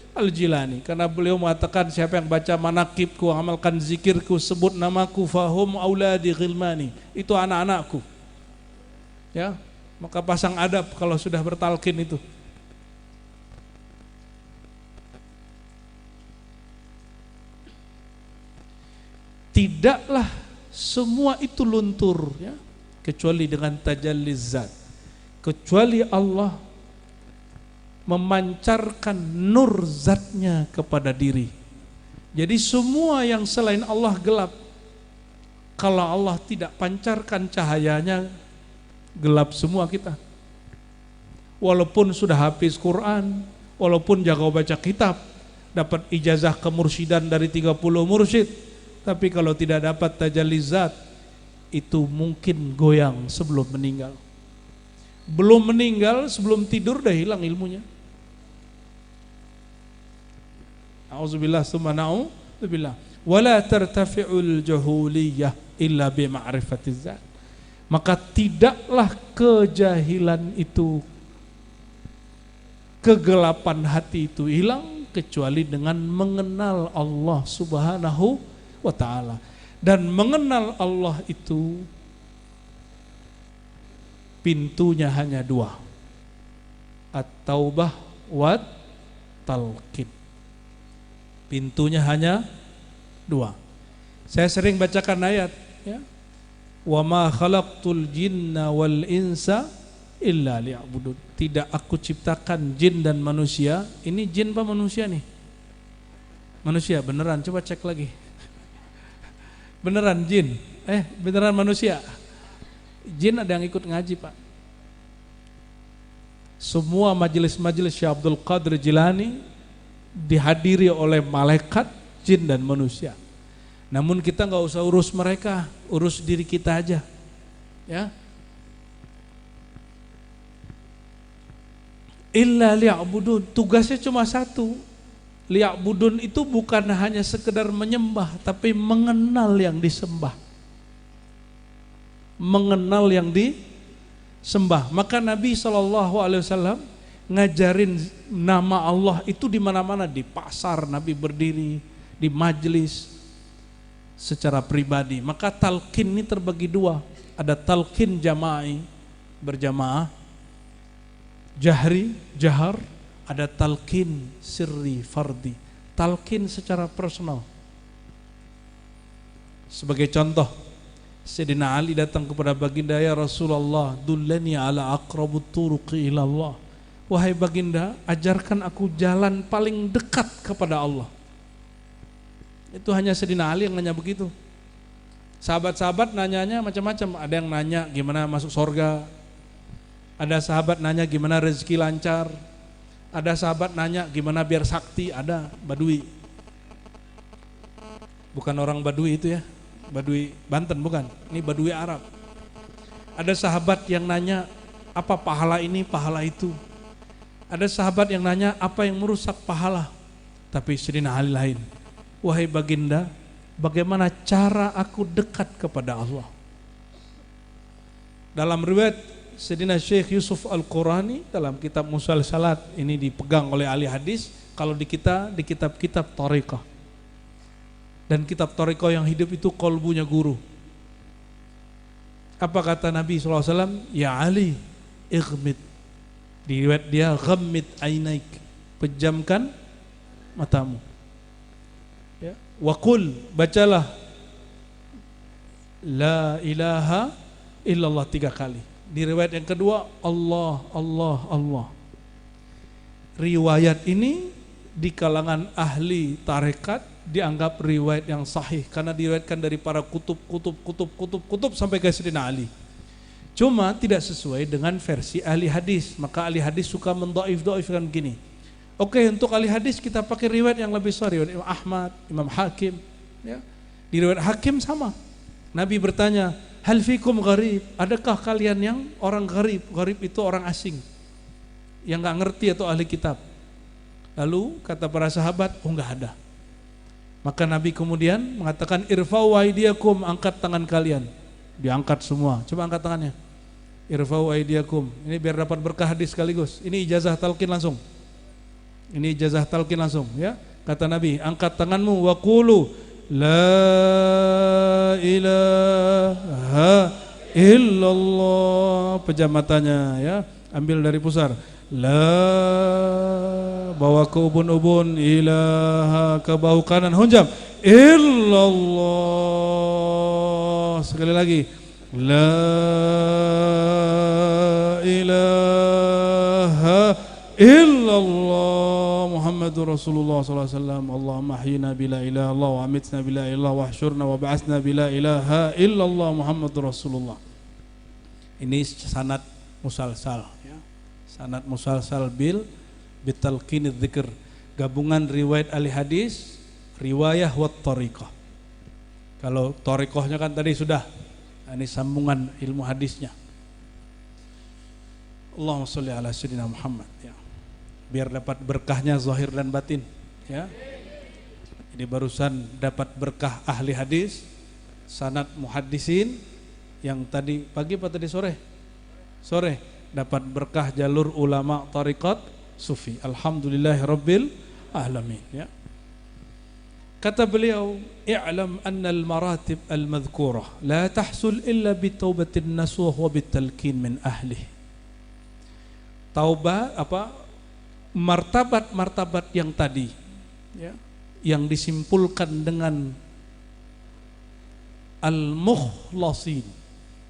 Al-Jilani, karena beliau mengatakan siapa yang baca manakibku, amalkan zikirku, sebut namaku, fahum auladi ghilmani, itu anak-anakku. Ya, maka pasang adab kalau sudah bertalqin itu. tidaklah semua itu luntur ya, kecuali dengan tajalli zat, kecuali Allah memancarkan nur zatnya kepada diri. Jadi semua yang selain Allah gelap. Kalau Allah tidak pancarkan cahayanya, gelap semua kita. Walaupun sudah hafiz Quran, walaupun jago baca kitab, dapat ijazah kemursidan dari 30 mursyid, tapi kalau tidak dapat tajalli zat, itu mungkin goyang sebelum meninggal. Belum meninggal, sebelum tidur dah hilang ilmunya. A'udzubillah tsumma na'udzubillah. Wala tartafi'ul jahuliyah illa bi ma'rifatiz zat. Maka tidaklah kejahilan itu, kegelapan hati itu hilang kecuali dengan mengenal Allah Subhanahu wa ta'ala. Dan mengenal Allah itu pintunya hanya dua, at-taubah wa talqin. Pintunya hanya dua. Saya sering bacakan ayat ya, wa ma khalaqtul jinna wal insa illa liya'budun. Tidak aku ciptakan jin dan manusia. Ini jin apa manusia nih? Manusia beneran, coba cek lagi. Beneran jin? Beneran manusia? Jin ada yang ikut ngaji Pak. Semua majelis-majelis Syekh Abdul Qadir Jilani dihadiri oleh malaikat, jin dan manusia. Namun kita nggak usah urus mereka, urus diri kita aja. Ya. Illa liya'budun, tugasnya cuma satu. Liya'budun itu bukan hanya sekedar menyembah, tapi mengenal yang disembah. Mengenal yang disembah. Maka Nabi SAW ngajarin nama Allah itu di mana-mana, di pasar Nabi berdiri, di majelis, secara pribadi. Maka talqin ini terbagi dua. Ada talqin jama'i, berjamaah, jahri, jahar, ada talqin sirri, fardi, talqin secara personal. Sebagai contoh, Sayyidina Ali datang kepada baginda, ya Rasulullah, dullani ala aqrabut turuqi ila Allah. Wahai baginda, ajarkan aku jalan paling dekat kepada Allah. Itu hanya Sayyidina Ali yang nanya begitu. Sahabat-sahabat nanyanya macam-macam. Ada yang nanya gimana masuk surga. Ada sahabat nanya gimana rezeki lancar. Ada sahabat nanya gimana biar sakti. Ada Badui. Bukan orang Badui itu ya, Badui Banten bukan. Ini Badui Arab. Ada sahabat yang nanya apa pahala ini, pahala itu. Ada sahabat yang nanya apa yang merusak pahala. Tapi Sayyidina Ali lain. Wahai baginda, bagaimana cara aku dekat kepada Allah? Dalam riwayat Sayyidina Syekh Yusuf Al-Qurani dalam kitab Musalsalat, ini dipegang oleh ahli hadis. Kalau di kita, di kitab-kitab Thariqah. Dan kitab Thariqah yang hidup itu kolbunya guru. Apa kata Nabi SAW? Ya Ali, ighmid. Di riwayat dia, ghammid ainaik. Pejamkan matamu. Ya. Waqul, bacalah la ilaha illallah 3 kali. Di riwayat yang kedua, Allah, Allah, Allah. Riwayat ini di kalangan ahli tarekat dianggap riwayat yang sahih karena diriwayatkan dari para kutub sampai ke Sayyidina Ali. Cuma tidak sesuai dengan versi ahli hadis. Maka ahli hadis suka mendoif-doifkan begini. Oke, untuk ahli hadis kita pakai riwayat yang lebih sahih, Imam Ahmad, Imam Hakim. Ya. Di riwayat Hakim sama. Nabi bertanya, hal fikum gharib, adakah kalian yang orang gharib? Gharib itu orang asing yang gak ngerti atau ahli kitab. Lalu kata para sahabat, oh gak ada. Maka Nabi kemudian mengatakan, irfa'u aydiyakum, angkat tangan kalian. Diangkat semua, coba angkat tangannya. Irfa'u aydiyakum, ini biar dapat berkah hadis sekaligus. Ini ijazah talqin langsung. Ini ijazah talqin langsung ya. Kata Nabi, angkat tanganmu, wa qulu la ilaha illallah. Pejam matanya ya, ambil dari pusar. La, bawa ke ubun-ubun, ilaha ke bahu kanan, hunjam. illallah. Sekali lagi, la ilaha illallah Muhammadur Rasulullah sallallahu alaihi wasallam. Allahumma ahyina bila ilaha illallah wa amitna bila ilaha wa ahsyurna wa ba'atsna bila ilaha illallah Muhammadur Rasulullah. Ini sanad musalsal ya. Sanad musalsal bitalqinidz dzikr, gabungan riwayat ahli hadis, riwayah wa thariqah. Kalau thariqahnya kan tadi sudah, ini sambungan ilmu hadisnya. Allahumma sholli ala sayyidina Muhammad ya. Biar dapat berkahnya zahir dan batin ya. Jadi barusan dapat berkah ahli hadis, sanad muhaddisin yang tadi pagi apa tadi sore? Sore dapat berkah jalur ulama tariqat sufi. Alhamdulillahirabbil alamin ya. Kata beliau, i'lam anna al-maratib al-madhkurah la tahsul illa bi taubatin nasuh wa bitalqin min ahlihi. Taubat martabat-martabat yang tadi ya, yang disimpulkan dengan al-mukhlasin,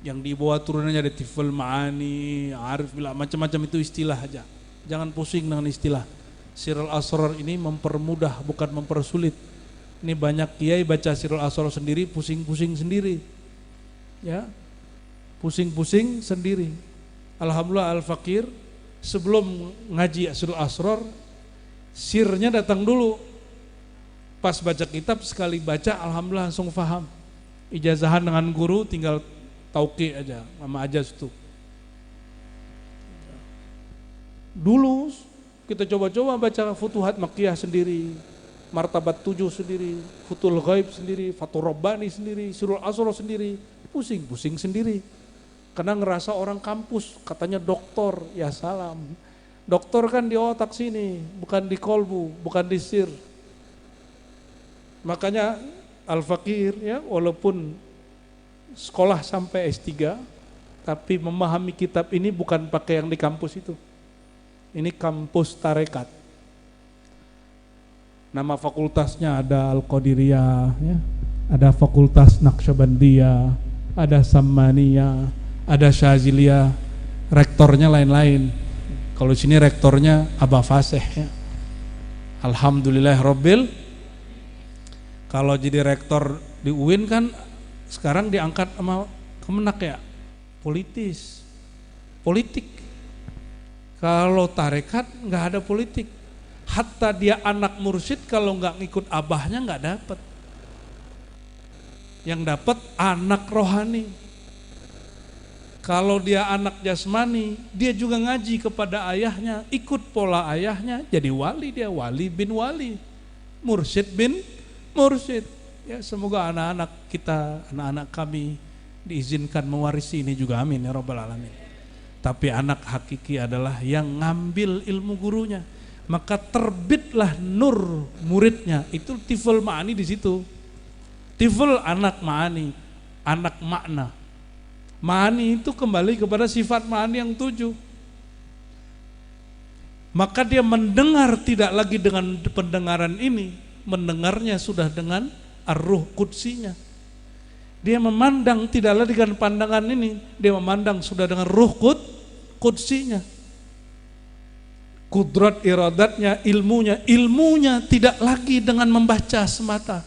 yang dibawa turunannya dari tiful ma'ani, arif billah, macam-macam itu istilah aja. Jangan pusing dengan istilah. Sirul Asrar ini mempermudah bukan mempersulit. Ini banyak kiai baca Sirul Asrar sendiri pusing-pusing sendiri. Ya. Pusing-pusing sendiri. Alhamdulillah Al-Fakir sebelum ngaji Sirul Asrar, sirnya datang dulu. Pas baca kitab sekali baca alhamdulillah langsung paham. Ijazahan dengan guru tinggal tauqi aja, mama aja itu. Dulu kita coba-coba baca Futuhat Makkiyah sendiri, Martabat 7 sendiri, Futul Ghaib sendiri, Fathur Rabbani sendiri, Sirul Asrar sendiri, pusing-pusing sendiri. Karena ngerasa orang kampus, katanya doktor, ya salam. Doktor kan di otak sini, bukan di kolbu, bukan di sir. Makanya Al-Fakir ya, walaupun sekolah sampai S3, tapi memahami kitab ini bukan pakai yang di kampus itu. Ini kampus tarekat. Nama fakultasnya ada Al-Qadiriyah, ya. Ada fakultas Naqsyabandiyah, ada Sammaniyah, ada Syaziliyah, rektornya lain-lain. Kalau di sini rektornya Aba Fasih ya. Alhamdulillahirabbil. Kalau jadi rektor di UIN kan sekarang diangkat sama Kemenak ya, politik. Kalau tarekat nggak ada politik. Hatta dia anak mursyid kalau nggak ngikut abahnya nggak dapat. Yang dapat anak rohani. Kalau dia anak jasmani, dia juga ngaji kepada ayahnya, ikut pola ayahnya, jadi wali, dia wali bin wali, mursyid bin mursyid. Ya, semoga anak-anak kita, anak-anak kami diizinkan mewarisi ini juga, amin ya rabbal alamin. Tapi anak hakiki adalah yang ngambil ilmu gurunya, maka terbitlah nur muridnya. Itu tiful ma'ani di situ. Tiful anak ma'ani, anak makna. Ma'ani itu kembali kepada sifat ma'ani yang 7. Maka dia mendengar tidak lagi dengan pendengaran ini, mendengarnya sudah dengan ar-ruh qudsinya. Dia memandang tidak lagi dengan pandangan ini, dia memandang sudah dengan ruh qudsinya. Kudrat iradatnya, ilmunya tidak lagi dengan membaca semata.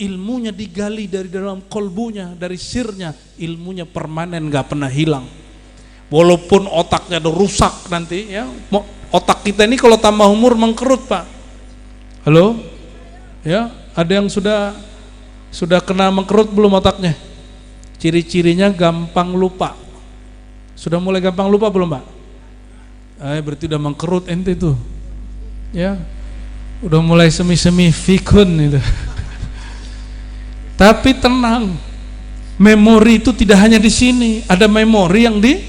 Ilmunya digali dari dalam kolbunya, dari sirnya, ilmunya permanen, gak pernah hilang. Walaupun otaknya udah rusak nanti ya, otak kita ini kalau tambah umur mengkerut Pak. Halo? Ya, ada yang sudah kena mengkerut belum otaknya? Ciri-cirinya gampang lupa. Sudah mulai gampang lupa belum Pak? Berarti udah mengkerut ente tuh. Ya. Udah mulai semi-semi fikun itu. Tapi tenang. Memori itu tidak hanya di sini, ada memori yang di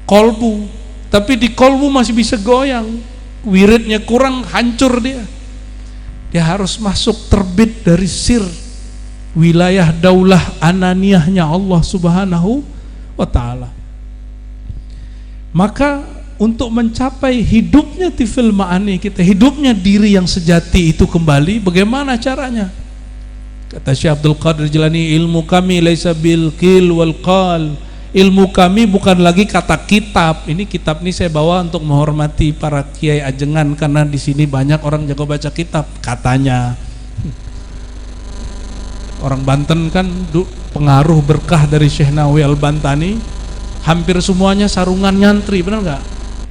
kolbu. Tapi di kolbu masih bisa goyang. Wiridnya kurang, hancur dia. Dia harus masuk terbit dari sir wilayah daulah ananiyahnya Allah Subhanahu wa ta'ala. Maka untuk mencapai hidupnya tifil ma'ani kita, hidupnya diri yang sejati itu kembali, bagaimana caranya? Kata Syekh Abdul Qadir Jilani, ilmu kami laisa bil qil wal qal. Ilmu kami bukan lagi kata kitab. Ini kitab ini saya bawa untuk menghormati para kiai ajengan karena di sini banyak orang jago baca kitab katanya. Orang Banten kan pengaruh berkah dari Syekh Nawawi Al-Bantani, hampir semuanya sarungan nyantri, benar nggak?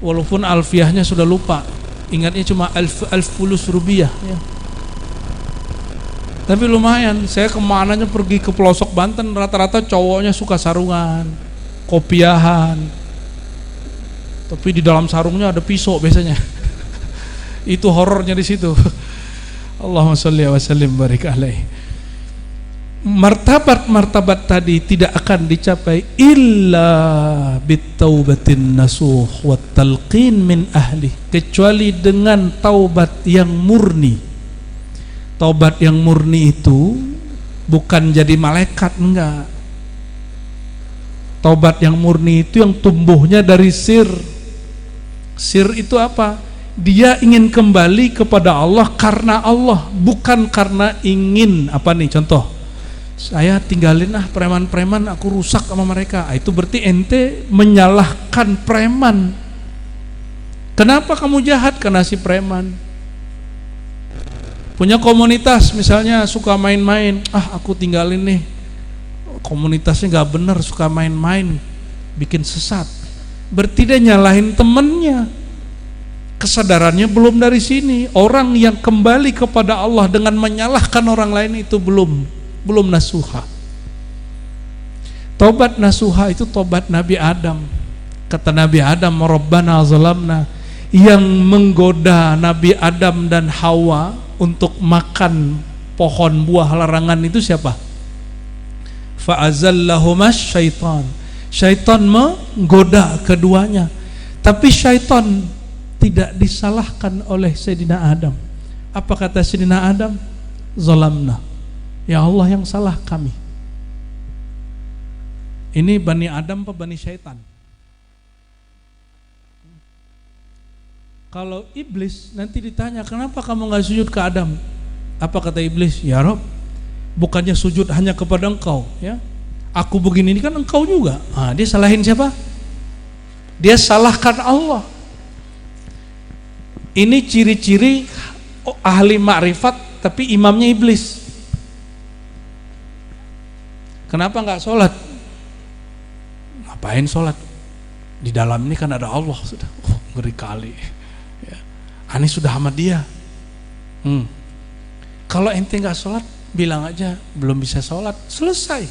Walaupun alfiahnya sudah lupa, ingatnya cuma alf fulus rubiah ya. Tapi lumayan, saya kemananya pergi ke pelosok Banten, rata-rata cowoknya suka sarungan, kopiahan, tapi di dalam sarungnya ada pisau biasanya. Itu horornya di situ. Allahumma sholli wa sallim barik alaihi. Martabat-martabat tadi tidak akan dicapai illa bitaubatin nasuh wa talqin min ahli, kecuali dengan taubat yang murni. Taubat yang murni itu bukan jadi malaikat, enggak. Taubat yang murni itu yang tumbuhnya dari sir. Sir itu apa? Dia ingin kembali kepada Allah karena Allah, bukan karena ingin apa nih contoh. Saya tinggalin preman-preman, aku rusak sama mereka. Itu berarti ente menyalahkan preman. Kenapa kamu jahat? Karena si preman. Punya komunitas misalnya suka main-main, aku tinggalin nih, komunitasnya gak bener, suka main-main, bikin sesat. Berarti dia nyalahin temennya. Kesadarannya belum dari sini. Orang yang kembali kepada Allah dengan menyalahkan orang lain itu belum nasuha. Tobat nasuha itu tobat Nabi Adam. Kata Nabi Adam, Rabbana zalamna, yang menggoda Nabi Adam dan Hawa untuk makan pohon buah larangan itu siapa? Fa'azallahumas syaitan. Syaitan menggoda keduanya. Tapi syaitan tidak disalahkan oleh Sayyidina Adam. Apa kata Sayyidina Adam? Zalamna. Ya Allah yang salah kami. Ini Bani Adam apa Bani Syaitan? Kalau iblis nanti ditanya, kenapa kamu gak sujud ke Adam? Apa kata iblis? Ya Rob, bukannya sujud hanya kepada engkau ya, aku begini ini kan engkau juga. Dia salahin siapa? Dia salahkan Allah. Ini ciri-ciri ahli makrifat tapi imamnya iblis. Kenapa gak sholat? Ngapain sholat? Di dalam ini kan ada Allah sudah. Ngeri kali. Ani sudah sama dia. Kalau ente nggak sholat, bilang aja belum bisa sholat, selesai.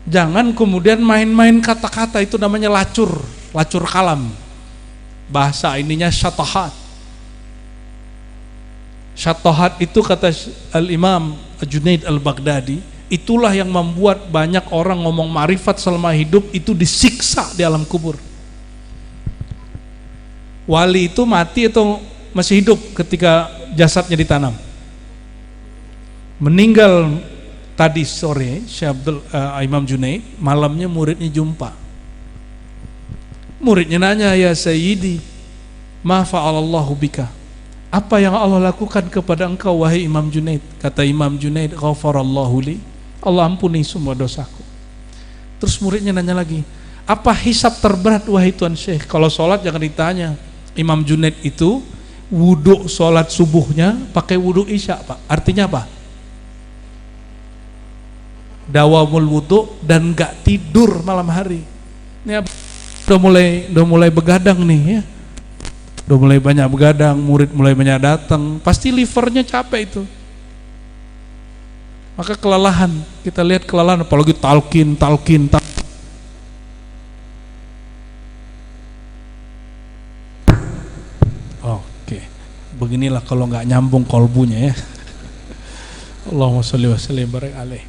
Jangan kemudian main-main kata-kata, itu namanya lacur kalam. Bahasa ininya syatahat. Syatahat itu kata Al-Imam Junaid Al-Baghdadi, itulah yang membuat banyak orang ngomong ma'rifat selama hidup itu disiksa di alam kubur. Wali itu mati atau masih hidup ketika jasadnya ditanam? Meninggal tadi sore, Imam Junaid, malamnya muridnya jumpa. Muridnya nanya, ya Sayyidi, ma fa'alallahu bika? Apa yang Allah lakukan kepada engkau wahai Imam Junaid? Kata Imam Junaid, ghafarallahu li, Allah ampuni semua dosaku. Terus muridnya nanya lagi, apa hisab terberat wahai Tuan Syekh? Kalau sholat jangan ditanya. Imam Junaid itu wudhu sholat subuhnya pakai wudhu isya, Pak. Artinya apa? Dawamul wudhu dan gak tidur malam hari. Ini udah mulai begadang nih ya. Udah mulai banyak begadang, murid mulai banyak datang, pasti livernya capek itu. Maka kelelahan, kita lihat kelelahan apalagi talqin. Beginilah kalau nggak nyambung kolbunya ya. Allahumma sholli wa sallim barik alaih.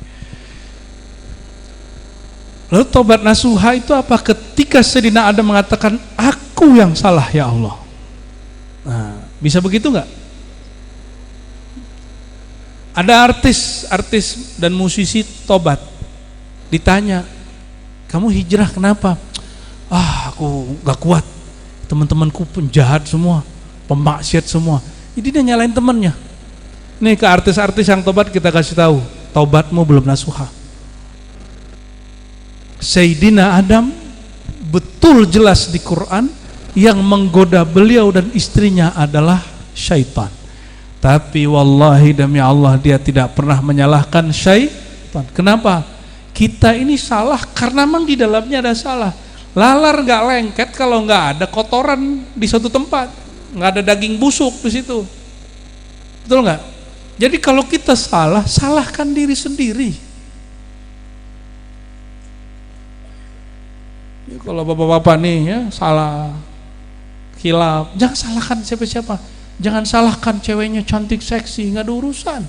Lalu tobat nasuha itu apa? Ketika Sayyidina Adam mengatakan, aku yang salah ya Allah. Nah, bisa begitu nggak? Ada artis dan musisi tobat, ditanya, kamu hijrah kenapa? Aku nggak kuat, teman-temanku penjahat semua, pemaksiat semua. Jadi dia nyalain temannya. Nih ke artis-artis yang tobat kita kasih tahu, taubatmu belum nasuha. Sayyidina Adam betul jelas di Quran yang menggoda beliau dan istrinya adalah syaitan. Tapi wallahi demi Allah dia tidak pernah menyalahkan syaitan. Kenapa? Kita ini salah karena memang di dalamnya ada salah. Lalar nggak lengket kalau nggak ada kotoran di suatu tempat, nggak ada daging busuk di situ. Betul nggak? Jadi kalau kita salah, salahkan diri sendiri. Ya, kalau bapak-bapak nih ya salah, khilaf, jangan salahkan siapa-siapa. Jangan salahkan ceweknya cantik seksi, nggak ada urusan.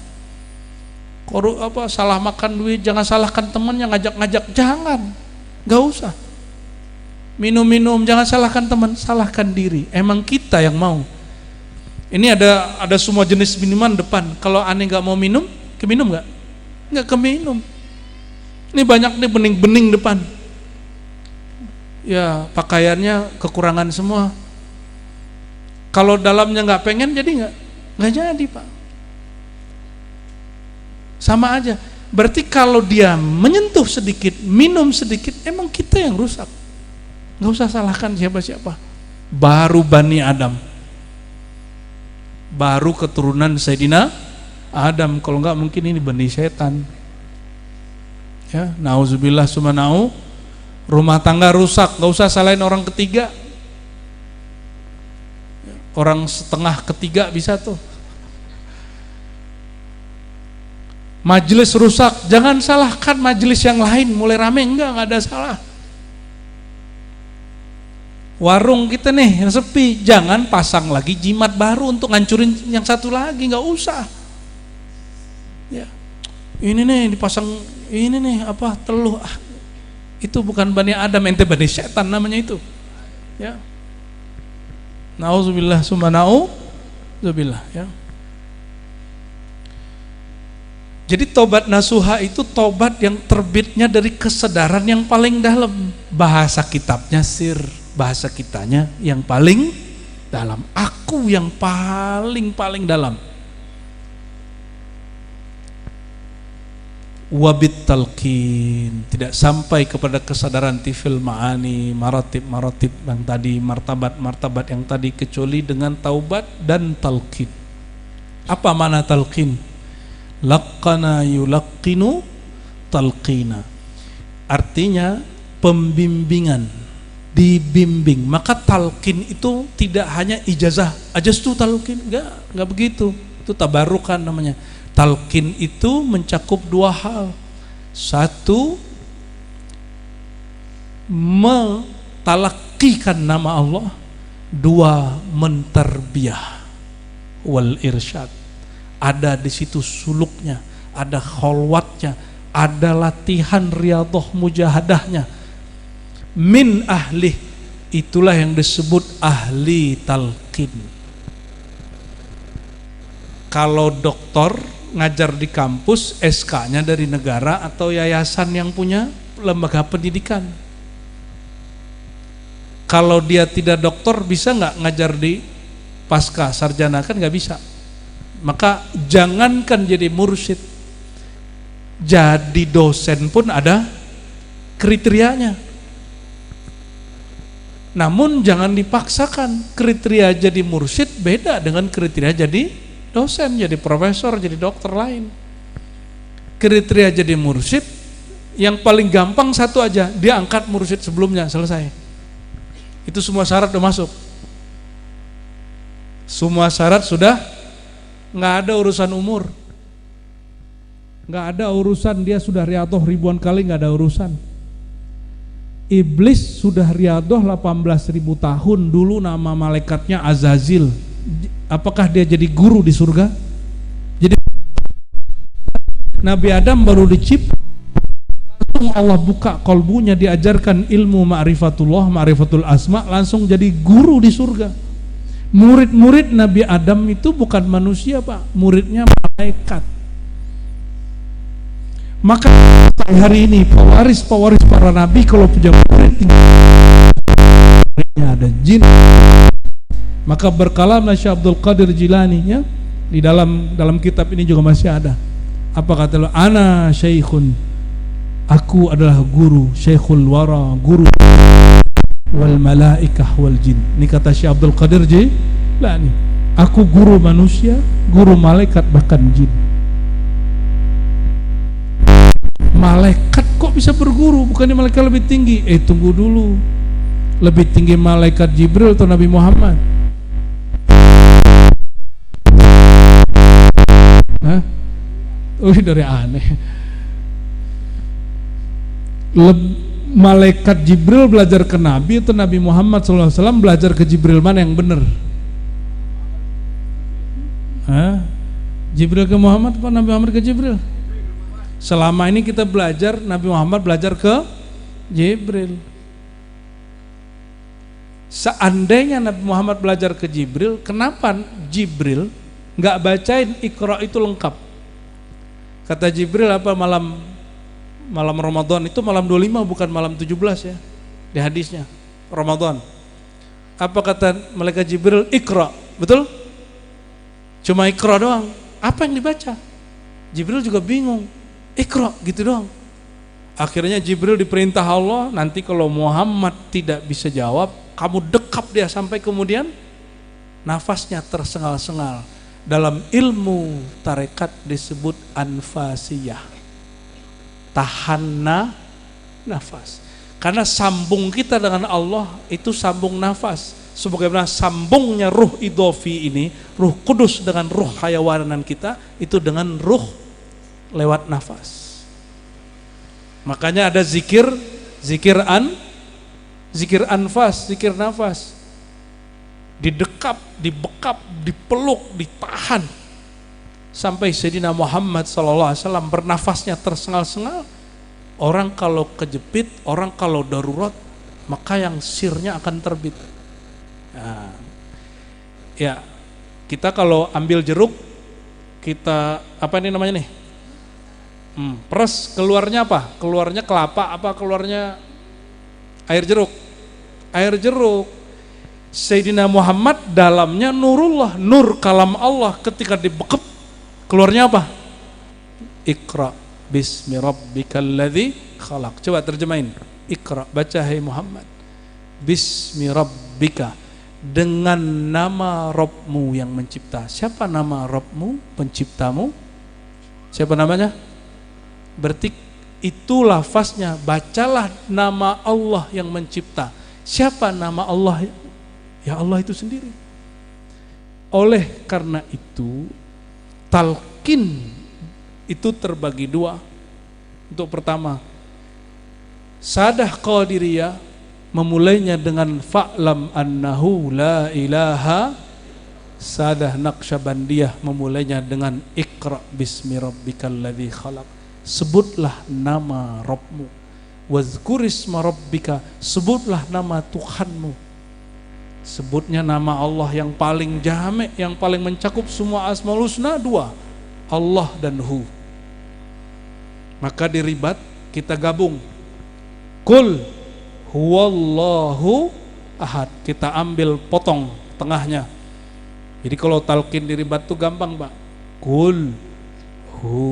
Salah makan duit, jangan salahkan temannya ngajak-ngajak, jangan, nggak usah. Minum-minum, jangan salahkan teman, salahkan diri. Emang kita yang mau. Ini ada semua jenis minuman depan. Kalau aneh nggak mau minum, keminum nggak? Nggak keminum. Ini banyak nih bening-bening depan. Ya pakaiannya kekurangan semua. Kalau dalamnya nggak pengen, jadi nggak jadi pak. Sama aja. Berarti kalau dia menyentuh sedikit, minum sedikit, emang kita yang rusak. Nggak usah salahkan siapa-siapa. Baru Bani Adam, baru keturunan Sayyidina Adam. Kalau nggak mungkin ini Bani Setan. Ya, nauzubillah sumanau. Rumah tangga rusak, nggak usah salahin orang ketiga. Orang setengah ketiga bisa tuh. Majelis rusak, jangan salahkan majelis yang lain. Mulai rame nggak ada salah. Warung kita nih yang sepi, jangan pasang lagi jimat baru untuk ngancurin yang satu lagi, nggak usah. Ya, ini nih dipasang, ini nih apa teluh, itu bukan Bani Adam, ente Bani Setan namanya itu. Ya, nauzubillah zubillah ya. Jadi tobat nasuha itu tobat yang terbitnya dari kesadaran yang paling dalam. Bahasa kitabnya sir, bahasa kitanya yang paling dalam. Aku yang paling dalam. Wabit talqin, tidak sampai kepada kesadaran tifil ma'ani, maratib yang tadi, martabat yang tadi, kecuali dengan taubat dan talqin. Apa makna talqin? Laqana yulaqqinu talqina, artinya pembimbingan, dibimbing. Maka talqin itu tidak hanya ijazah, ajaztu talqin, enggak begitu. Itu tabarukan namanya. Talqin itu mencakup dua hal. Satu, mentalakikan nama Allah. Dua, mentarbiyah wal irsyad. Ada di situ suluknya, ada kholwatnya, ada latihan riyadhah mujahadahnya. Min ahli, itulah yang disebut ahli talqin. Kalau dokter ngajar di kampus, SK-nya dari negara atau yayasan yang punya lembaga pendidikan. Kalau dia tidak dokter, bisa nggak ngajar di pasca sarjana? Kan nggak bisa. Maka jangankan jadi mursyid, jadi dosen pun ada kriterianya. Namun jangan dipaksakan. Kriteria jadi mursyid beda dengan kriteria jadi dosen, jadi profesor, jadi dokter lain. Kriteria jadi mursyid yang paling gampang satu aja, dia angkat mursyid sebelumnya, selesai. Itu semua syarat udah masuk. Semua syarat sudah. Nggak ada urusan umur, nggak ada urusan dia sudah riyadhah ribuan kali, nggak ada urusan. Iblis sudah riyadhah 18.000 tahun, dulu nama malaikatnya Azazil. Apakah dia jadi guru di surga? Jadi Nabi Adam baru dicipta, langsung Allah buka kolbunya, diajarkan ilmu ma'rifatullah, ma'rifatul asma, langsung jadi guru di surga. Murid-murid Nabi Adam itu bukan manusia pak, muridnya malaikat. Maka hari ini pewaris para nabi kalau punya murid ada jin. Maka berkalamlah Syekh Abdul Qadir Jilani ya, Di dalam kitab ini juga masih ada. Apa kata Allah? Ana syaikhun. Aku adalah guru, syaikhul wara, guru wal malaikah wal jin. Ini kata Syekh Abdul Qadir Jilani. Aku guru manusia, guru malaikat, bahkan jin. Malaikat kok bisa berguru? Bukannya malaikat lebih tinggi? Tunggu dulu. Lebih tinggi malaikat Jibril atau Nabi Muhammad? Hah? Dari aneh. Malaikat Jibril belajar ke Nabi atau Nabi Muhammad SAW belajar ke Jibril, mana yang benar? Hah? Jibril ke Muhammad apa Nabi Muhammad ke Jibril? Selama ini kita belajar Nabi Muhammad belajar ke Jibril. Seandainya Nabi Muhammad belajar ke Jibril, kenapa Jibril nggak bacain Iqra itu lengkap? Kata Jibril apa malam Ramadan itu malam 25 bukan malam 17 ya, di hadisnya Ramadan. Apa kata malaikat Jibril? Iqra, betul? Cuma Iqra doang. Apa yang dibaca? Jibril juga bingung. Iqra gitu doang. Akhirnya Jibril diperintah Allah, nanti kalau Muhammad tidak bisa jawab, kamu dekap dia sampai kemudian nafasnya tersengal-sengal. Dalam ilmu tarekat disebut anfasiyah, tahan nafas. Karena sambung kita dengan Allah itu sambung nafas. Sebagaimana sambungnya ruh idhofi ini, ruh kudus dengan ruh hayawanan kita, itu dengan ruh lewat nafas. Makanya ada zikir anfas, zikir nafas. Didekap, dibekap, dipeluk, ditahan sampai Sayyidina Muhammad SAW bernafasnya tersengal-sengal. Orang kalau kejepit, orang kalau darurat, maka yang sirnya akan terbit. Nah, ya kita kalau ambil jeruk, kita apa ini namanya nih? Peres, keluarnya apa? Keluarnya kelapa, apa keluarnya air jeruk? Air jeruk. Sayyidina Muhammad dalamnya nurullah, nur kalam Allah. Ketika dibekep keluarnya apa? Iqra bismi rabbikal ladzi khalaq. Coba terjemahin. Iqra, baca hai Muhammad. Bismi rabbika, dengan nama Rabbmu yang mencipta. Siapa nama Rabbmu, penciptamu? Siapa namanya? Berarti itu lafaznya, bacalah nama Allah yang mencipta. Siapa nama Allah? Ya Allah itu sendiri. Oleh karena itu talqin itu terbagi dua. Untuk pertama, sadah qadiriyah memulainya dengan fa'lam annahu la ilaha. Sadah naqsyabandiyah memulainya dengan iqra bismi rabbikal ladzi khalaq. Sebutlah nama Rabbmu. Wazkurisma rabbika, sebutlah nama Tuhanmu. Sebutnya nama Allah yang paling jami', yang paling mencakup semua asmaul husna, dua, Allah dan Hu. Maka di ribat kita gabung, Kul huwallahu ahad, kita ambil potong tengahnya. Jadi kalau talqin di ribat itu gampang Pak. Kul hu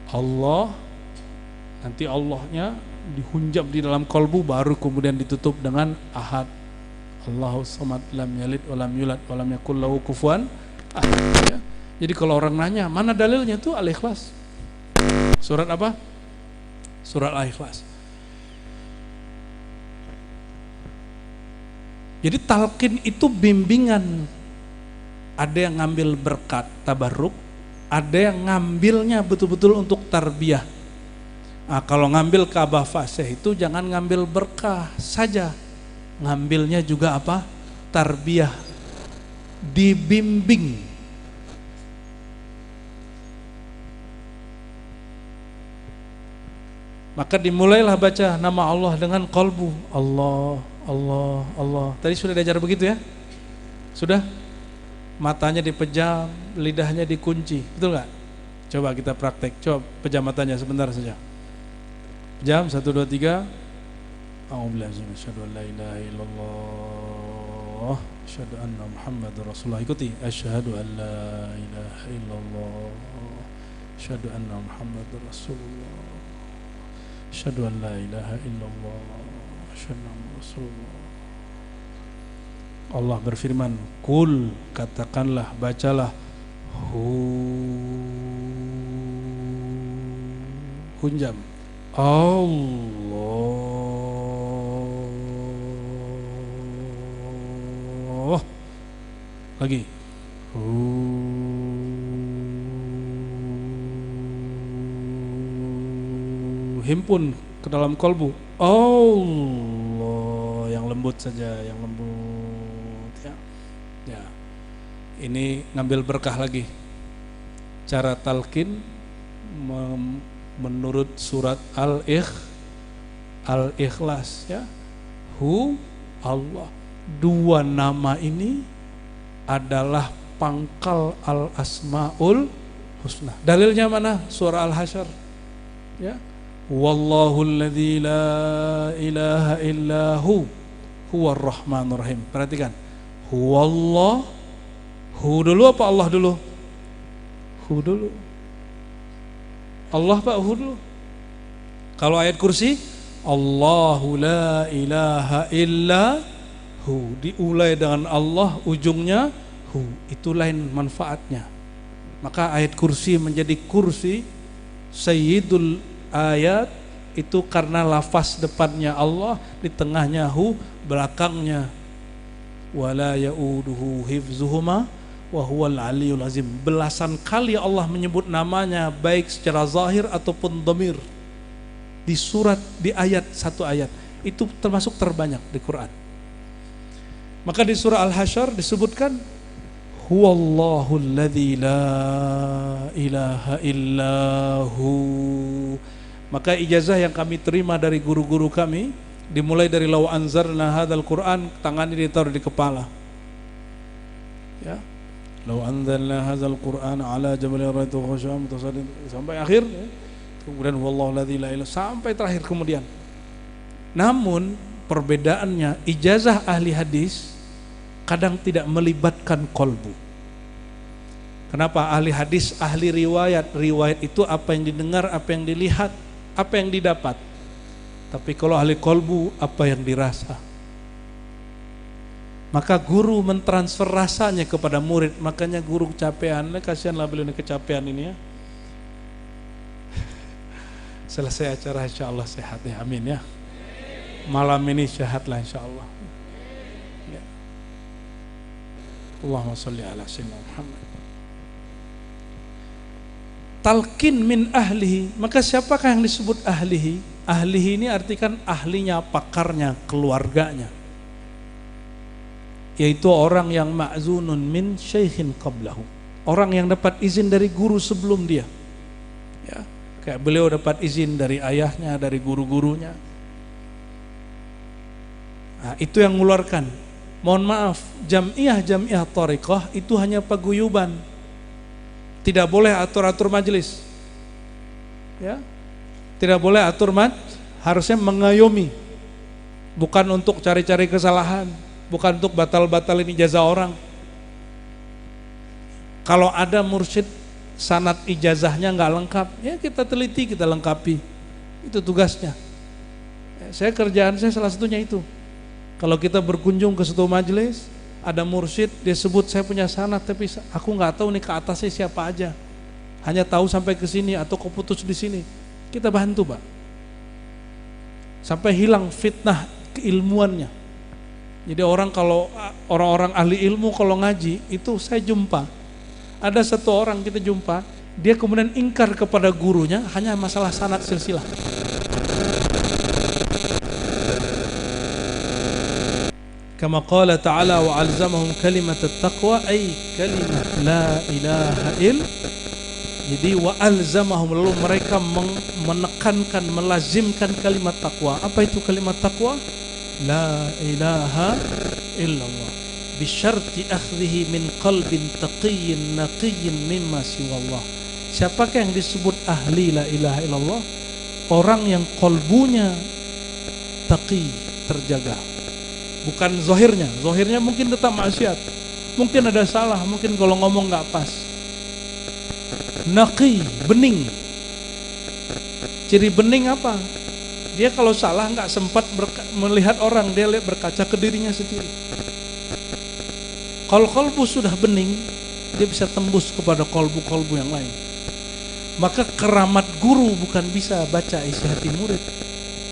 Allah, nanti Allahnya dihunjam di dalam kolbu, baru kemudian ditutup dengan ahad. Allahu samad, lam yalid walam yulad walam yakul lahu kufuwan ahad. Ya. Jadi kalau orang nanya mana dalilnya, tuh Al-Ikhlas. Surat apa? Surat Al-Ikhlas. Jadi talqin itu bimbingan. Ada yang ngambil berkat tabarruk, ada yang ngambilnya betul-betul untuk tarbiyah. Nah, kalau ngambil Ka'bah Fasih itu jangan ngambil berkah saja, ngambilnya juga apa? Tarbiyah, dibimbing. Maka dimulailah baca nama Allah dengan qalbu. Allah, Allah, Allah. Tadi sudah diajar begitu ya? Sudah? Matanya dipejam, lidahnya dikunci, betul nggak? Coba kita praktek, coba pejam matanya sebentar saja. Jam 1, 2, 3. A'udzubillahi minasyaitonir rajim. Asyhadu an la ilaha illallah illallah, asyhadu anna Muhammadar Rasulullah. Ikuti, asyhadu an la ilaha illallah, asyhadu anna Muhammadar Rasulullah, asyhadu an la ilaha illallah, asyhadu anna Rasulullah. Allah berfirman, kul, katakanlah, bacalah, hunjam, Allah, lagi, himpun ke dalam kolbu, Allah, yang lembut saja, yang lembut. Ya, ini ngambil berkah lagi. Cara talqin menurut surat Al-Ikhlas, ya. Allah. Dua nama ini adalah pangkal al-asmaul husna. Dalilnya mana? Surah Al-Hasyr. Ya. Wallahu alladzi la ilaha illahu huwar rahmanur rahim. Perhatikan. Huwallah, hu dulu apa Allah dulu? Hu dulu. Allah Pak, hu dulu. Kalau ayat kursi, Allahu la ilaha illa hu, diulai dengan Allah, ujungnya hu, itu lain manfaatnya. Maka ayat kursi menjadi kursi sayyidul ayat itu karena lafaz depannya Allah, di tengahnya hu, belakangnya wala yauduhu hifzuhuma wa huwal aliyul azim. Belasan kali Allah menyebut namanya baik secara zahir ataupun dhamir di surat, di ayat, satu ayat. Itu termasuk terbanyak di Quran. Maka di surah Al-Hasyr disebutkan huwallahu alladzi la ilaha illahu. Maka ijazah yang kami terima dari guru-guru kami dimulai dari law anzarna hadzal Quran, tangannya ditaruh di kepala. Ya. Law anzalna hadzal Quran ala jabalin ra'aytu khashya'an mutasaddian sampai akhir, ya. Kemudian wallahu ladzi la ilaha sampai terakhir kemudian. Namun perbedaannya ijazah ahli hadis kadang tidak melibatkan kolbu. Kenapa? Ahli hadis, ahli riwayat. Riwayat itu apa yang didengar, apa yang dilihat, apa yang didapat. Tapi kalau ahli kolbu, apa yang dirasa. Maka guru mentransfer rasanya kepada murid. Makanya guru kecapean, kasihanlah beliau ini kecapean ini, ya. Selesai acara insya Allah sehat, ya, amin, ya. Malam ini sehatlah insya Allah, ya. Allahumma sholli ala sayyidina Muhammad. Talqin min ahlihi. Maka siapakah yang disebut ahlihi? Ahlihi ini artikan ahlinya, pakarnya, keluarganya, yaitu orang yang ma'zunun min syaikhin qablahu, orang yang dapat izin dari guru sebelum dia, ya. Kayak beliau dapat izin dari ayahnya, dari guru-gurunya. Nah, itu yang mengeluarkan. Mohon maaf, jamiah thariqah itu hanya paguyuban, tidak boleh atur-atur majelis, ya. Tidak boleh atur harusnya mengayomi, bukan untuk cari-cari kesalahan, bukan untuk batal-batalin ijazah orang. Kalau ada mursyid sanad ijazahnya nggak lengkap, ya kita teliti, kita lengkapi. Itu tugasnya. Ya, kerjaan saya salah satunya itu. Kalau kita berkunjung ke suatu majelis, ada mursyid, dia sebut saya punya sanad, tapi aku nggak tahu nih ke atasnya siapa aja. Hanya tahu sampai ke sini atau keputus di sini. Kita bantu, Pak. Sampai hilang fitnah keilmuannya. Jadi orang-orang ahli ilmu kalau ngaji, itu saya jumpa. Ada satu orang kita jumpa, dia kemudian ingkar kepada gurunya hanya masalah sanad silsilah. Kama qala ta'ala wa alzamahum kalimat at-taqwa ay kalimat la ilaha illallah. Jadi wa alzamahum, lalu mereka menekankan, melazimkan kalimat takwa. Apa itu kalimat takwa? La ilaha illallah. Bisyarti akhdhihi min qalbin taqiyyin naqiyyin mimma siwallah. Siapakah yang disebut ahli la ilaha illallah? Orang yang kolbunya taqi, terjaga. bukan zohirnya. Zohirnya mungkin tetap maksiat, mungkin ada salah, mungkin kalau ngomong nggak pas. Naqi, bening. Ciri bening apa? Dia kalau salah nggak sempat melihat orang, dia lihat berkaca ke dirinya sendiri. Kalau kolbu sudah bening, dia bisa tembus kepada kolbu-kolbu yang lain. Maka keramat guru bukan bisa baca isi hati murid,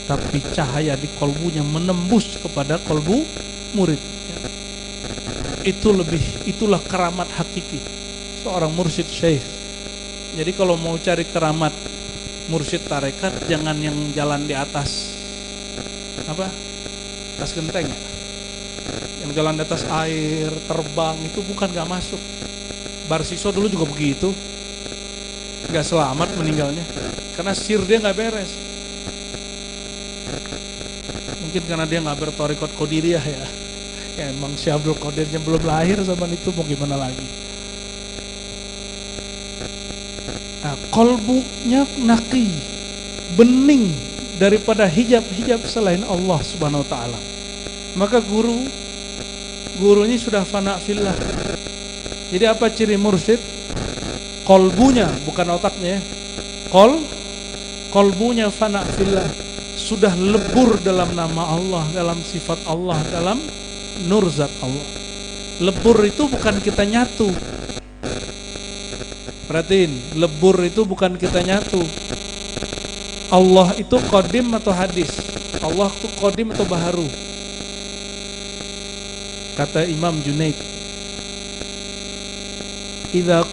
tapi cahaya di kolbunya menembus kepada kolbu murid. Itulah keramat hakiki seorang mursyid syekh. Jadi kalau mau cari keramat mursyid tarekat, jangan yang jalan di atas atas genteng ya. Yang jalan di atas air, terbang, itu bukan, gak masuk. Barsiso dulu juga begitu, gak selamat meninggalnya karena sir dia gak beres. Mungkin karena dia gak bertorikot qadiriyah ya. Ya emang Syekh Abdul Qadirnya belum lahir zaman itu, mau gimana lagi. Nah, kolbunya naqi, bening daripada hijab-hijab selain Allah Subhanahu wa taala. Maka gurunya sudah fana fillah. Jadi apa ciri mursyid? Kolbunya, bukan otaknya ya. Kolbunya fana fillah, sudah lebur dalam nama Allah, dalam sifat Allah, dalam nur zat Allah. Lebur itu bukan kita nyatu. Perhatiin, lebur itu bukan kita nyatu. Allah itu qadim atau hadis? Allah itu qadim atau baharu? Kata Imam Junaid, idza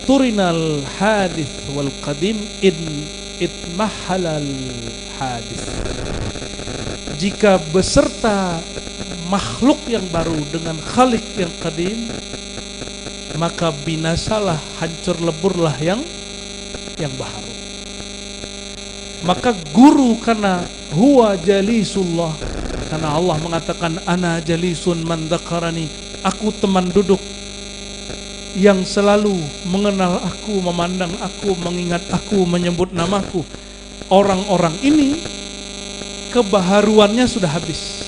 turinal hadis wal qadim itmahalal hadis. Jika beserta makhluk yang baru dengan khalik yang qadim, maka binasalah, hancur leburlah yang baharu. Maka guru karena huwa jalisullah, karena Allah mengatakan ana jalisun man dzakarani, aku teman duduk yang selalu mengenal aku, memandang aku, mengingat aku, menyebut namaku. Orang-orang ini kebaharuannya sudah habis,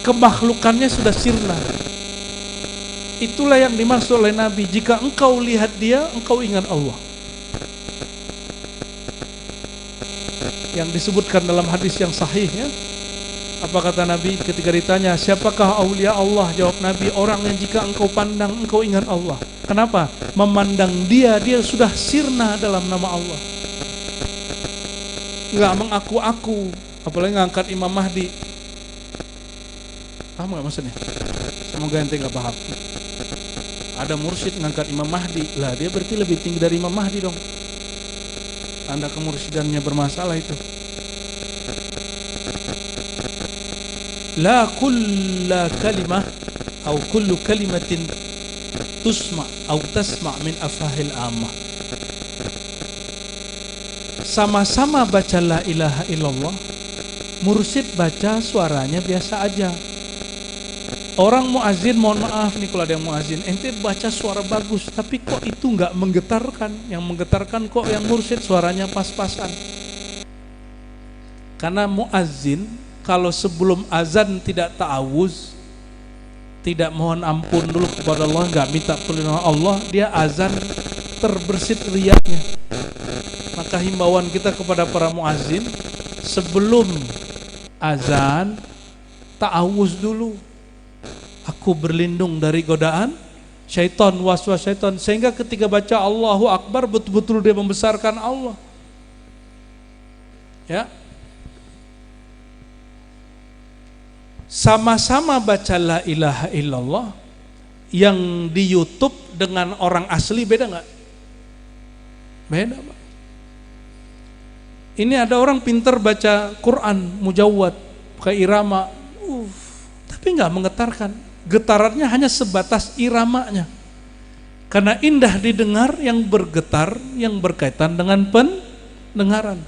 kemakhlukannya sudah sirna. Itulah yang dimaksud oleh Nabi, jika engkau lihat dia, engkau ingat Allah. Yang disebutkan dalam hadis yang sahih ya. Apa kata Nabi ketika ditanya, siapakah aulia Allah? Jawab Nabi, orang yang jika engkau pandang, engkau ingat Allah. Kenapa? Memandang dia sudah sirna dalam nama Allah. Enggak mengaku-aku, apalagi ngangkat Imam Mahdi. Paham gak maksudnya? Semoga ente gak paham. Ada mursyid ngangkat Imam Mahdi, lah dia berarti lebih tinggi dari Imam Mahdi dong. Tanda kemursyidannnya bermasalah itu. La kulla kalimah atau kullu kalimatin tusma atau tasma min afahil ammah. Sama-sama baca la ilaha illallah, mursyid baca suaranya biasa aja. Orang muazin, mohon maaf nih kalau ada yang muazin, ente baca suara bagus, tapi kok itu nggak menggetarkan. Yang menggetarkan kok yang mursyid suaranya pas-pasan. Karena muazin kalau sebelum azan tidak ta'awuz, tidak mohon ampun dulu kepada Allah, nggak minta perlindungan Allah, dia azan terbersit riyanya. Maka himbauan kita kepada para muazin, sebelum azan ta'awuz dulu. Aku berlindung dari godaan syaitan, waswas syaitan, sehingga ketika baca Allahu Akbar betul-betul dia membesarkan Allah. Ya. Sama-sama baca la ilaha illallah, yang di YouTube dengan orang asli beda nggak? Beda, Pak. Ini ada orang pintar baca Quran mujawwad, pakai irama, tapi nggak menggetarkan. Getarannya hanya sebatas iramanya. Karena indah didengar, yang bergetar, yang berkaitan dengan pendengaran.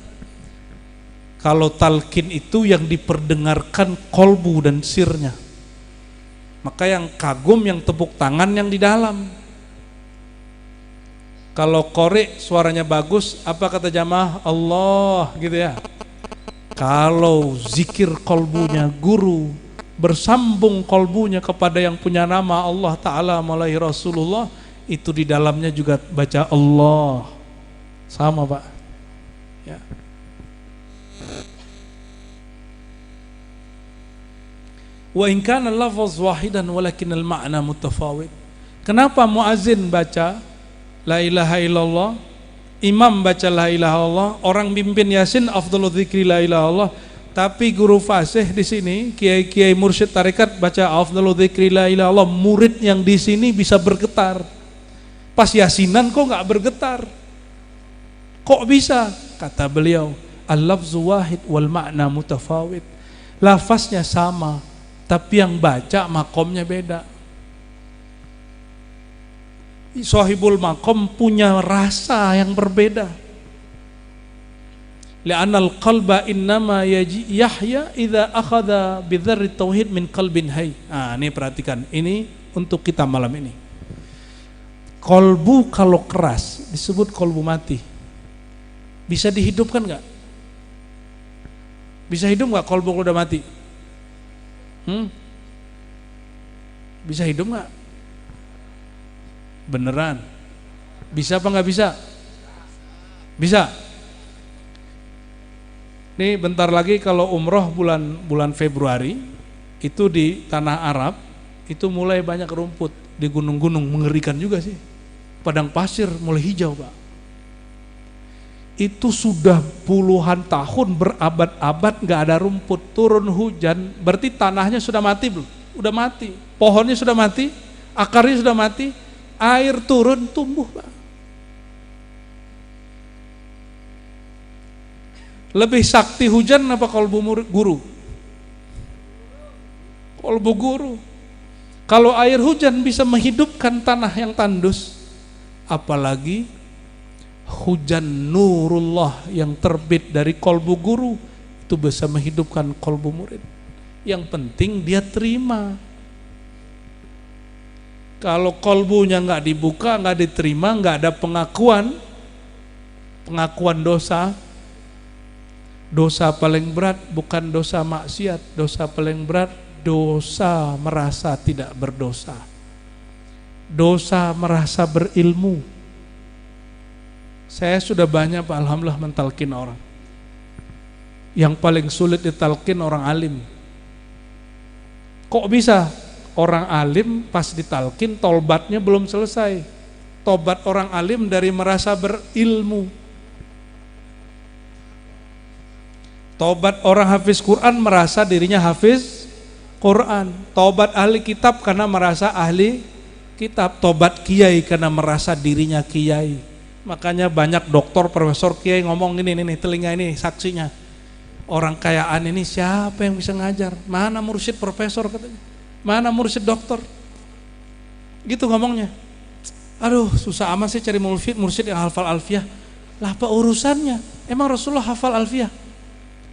Kalau talqin itu yang diperdengarkan kolbu dan sirnya. Maka yang kagum, yang tepuk tangan yang di dalam. Kalau qori suaranya bagus, apa kata jamaah? Allah gitu ya. Kalau zikir kolbunya guru, bersambung kolbunya kepada yang punya nama Allah Ta'ala melalui Rasulullah, itu di dalamnya juga baca Allah. Sama Pak ya. Wa in kana lafaz wahidan walakin al-ma'na mutafawid. Kenapa muazin baca la ilaha illallah, imam baca la ilaha illallah, orang mimpin yasin afdhalu dzikri la ilaha illallah, tapi guru fasih di sini, kiai-kiai mursyid tarekat baca afdhalu dzikri la ilaha illallah, murid yang di sini bisa bergetar. Pas yasinan kok enggak bergetar? Kok bisa? Kata beliau, al-lafzu wahid wal ma'na mutafawid. Lafaznya sama, tapi yang baca makomnya beda. Sahibul makom punya rasa yang berbeda. Li'anal qalba innama yahya idza akhadha bidzarri tauhid min qalbin hayy. Nah, ini perhatikan. Ini untuk kita malam ini. Kolbu kalau keras disebut kolbu mati. Bisa dihidupkan enggak? Bisa hidup enggak kolbu kalau udah mati? Bisa hidup enggak? Beneran? Bisa apa enggak bisa? Bisa. Nih bentar lagi kalau umroh bulan Februari itu di tanah Arab itu mulai banyak rumput di gunung-gunung, mengerikan juga sih. Padang pasir mulai hijau Pak. Itu sudah puluhan tahun, berabad-abad nggak ada rumput, turun hujan, berarti tanahnya sudah mati belum? Udah mati, pohonnya sudah mati, akarnya sudah mati, air turun tumbuh Pak. Lebih sakti hujan apa kolbu guru? Kolbu guru. Kalau air hujan bisa menghidupkan tanah yang tandus, apalagi hujan nurullah yang terbit dari kolbu guru, itu bisa menghidupkan kolbu murid. Yang penting dia terima. Kalau kolbunya nggak dibuka, nggak diterima, nggak ada pengakuan dosa. Dosa paling berat bukan dosa maksiat, dosa paling berat dosa merasa tidak berdosa, dosa merasa berilmu. Saya sudah banyak Pak alhamdulillah mentalkin orang. Yang paling sulit ditalkin orang alim. Kok bisa? Orang alim pas ditalkin taubatnya belum selesai. Tobat orang alim dari merasa berilmu. Tobat orang hafiz Quran merasa dirinya hafiz Quran. Tobat ahli kitab karena merasa ahli kitab. Tobat kiai karena merasa dirinya kiai. Makanya banyak doktor, profesor, kiai ngomong ini telinga ini saksinya. Orang kayaan ini siapa yang bisa ngajar? Mana mursyid profesor katanya? Mana mursyid doktor? Gitu ngomongnya. Aduh susah amat sih cari mursyid yang hafal alfiyah. Lah apa urusannya? Emang Rasulullah hafal alfiyah?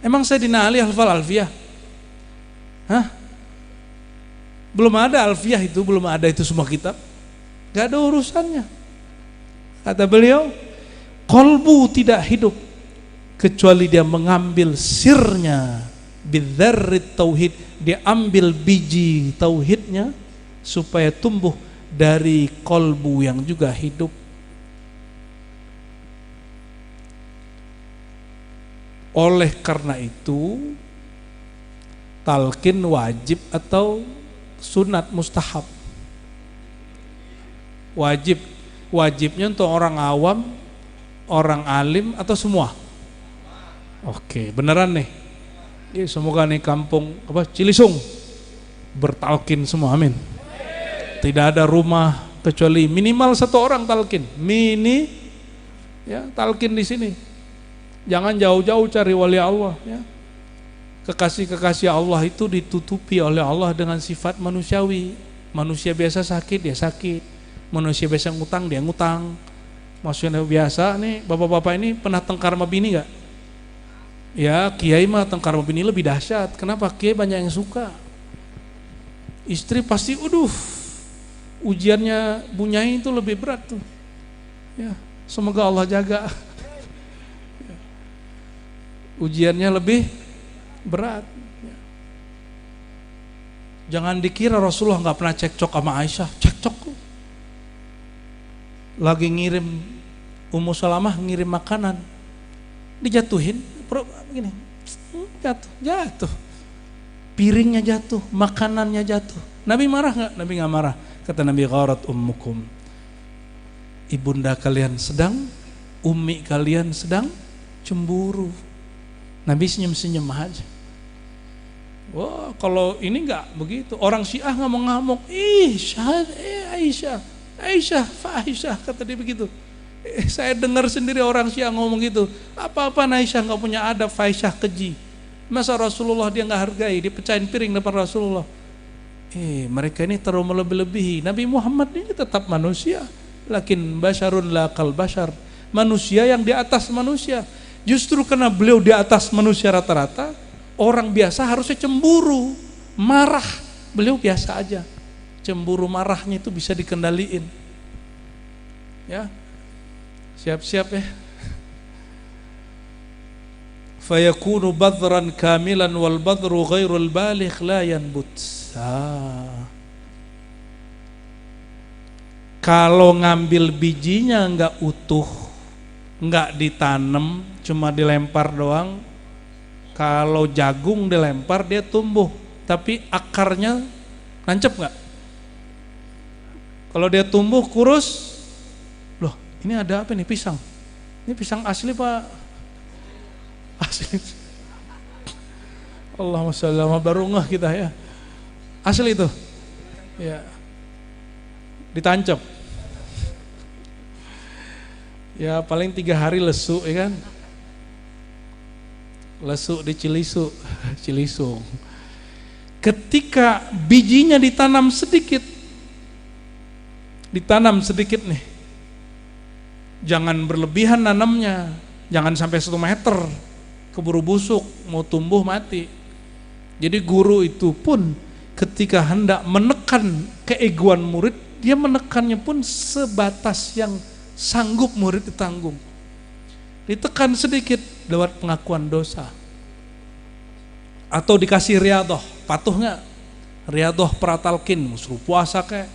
Emang Sayyidina Ali hafal alfiyah? Hah? Belum ada alfiyah itu, belum ada itu semua kitab. Gak ada urusannya. Kata beliau, kolbu tidak hidup kecuali dia mengambil sirnya bidzarrit tauhid, dia ambil biji tauhidnya supaya tumbuh dari kolbu yang juga hidup. Oleh karena itu talqin wajib atau sunat mustahab? Wajib. Wajibnya untuk orang awam, orang alim atau semua? Oke, beneran nih. Ya, semoga nih kampung Cilisung bertalqin semua, amin. Tidak ada rumah kecuali minimal satu orang talqin. Talqin di sini. Jangan jauh-jauh cari wali Allah ya. Kekasih-kekasih Allah itu ditutupi oleh Allah dengan sifat manusiawi. Manusia biasa sakit, dia sakit. Manusia biasa ngutang, dia ngutang. Manusia biasa nih, bapak-bapak ini pernah tengkar sama bini gak? Ya, kiai mah tengkar sama bini lebih dahsyat. Kenapa? Kiai banyak yang suka. Istri pasti, ujiannya bunyai itu lebih berat tuh. Ya, semoga Allah jaga. Ujiannya lebih berat. Jangan dikira Rasulullah nggak pernah cekcok sama Aisyah, cekcok. Lagi ngirim Ummu Salamah ngirim makanan, dijatuhin, begini, jatuh, piringnya jatuh, makanannya jatuh. Nabi marah nggak? Nabi nggak marah. Kata Nabi, gharat ummukum, ibunda kalian sedang, ummi kalian sedang cemburu. Nabi senyum-senyum aja. Wah, kalau ini nggak begitu. Orang Syiah ngamuk-ngamuk, Aisyah, fahisyah, kata dia begitu. Saya dengar sendiri orang Syiah ngomong gitu. Apa-apa Aisyah nggak punya adab, fahisyah, keji. Masa Rasulullah dia nggak hargai, dia pecahin piring depan Rasulullah. Mereka ini terlalu melebih-lebihi. Nabi Muhammad ini tetap manusia, lakin basyarun la kal basyar, manusia yang di atas manusia. Justru karena beliau di atas manusia rata-rata, orang biasa harusnya cemburu, marah. Beliau biasa aja. Cemburu marahnya itu bisa dikendaliin. Ya. Siap-siap ya. Fayakunu badran kamilan wal badru ghairul baligh la yanbut. Kalau ngambil bijinya enggak utuh, enggak ditanam, cuma dilempar doang. Kalau jagung dilempar dia tumbuh, tapi akarnya nancep enggak? Kalau dia tumbuh kurus, loh ini ada apa nih, pisang? Ini pisang asli Pak? Asli. Allahumma sholli ala barungah kita ya. Asli itu. Ya. Ditancap. Ya paling 3 hari lesu ya kan. Lesu di Cilisung. Ketika bijinya ditanam sedikit nih, jangan berlebihan nanamnya, jangan sampai 1 meter, keburu busuk, mau tumbuh mati. Jadi guru itu pun ketika hendak menekan keegoan murid, dia menekannya pun sebatas yang sanggup murid ditanggung. Ditekan sedikit lewat pengakuan dosa, atau dikasih riadoh, patuh nggak? Riadoh pratalkin, suruh puasa kayak.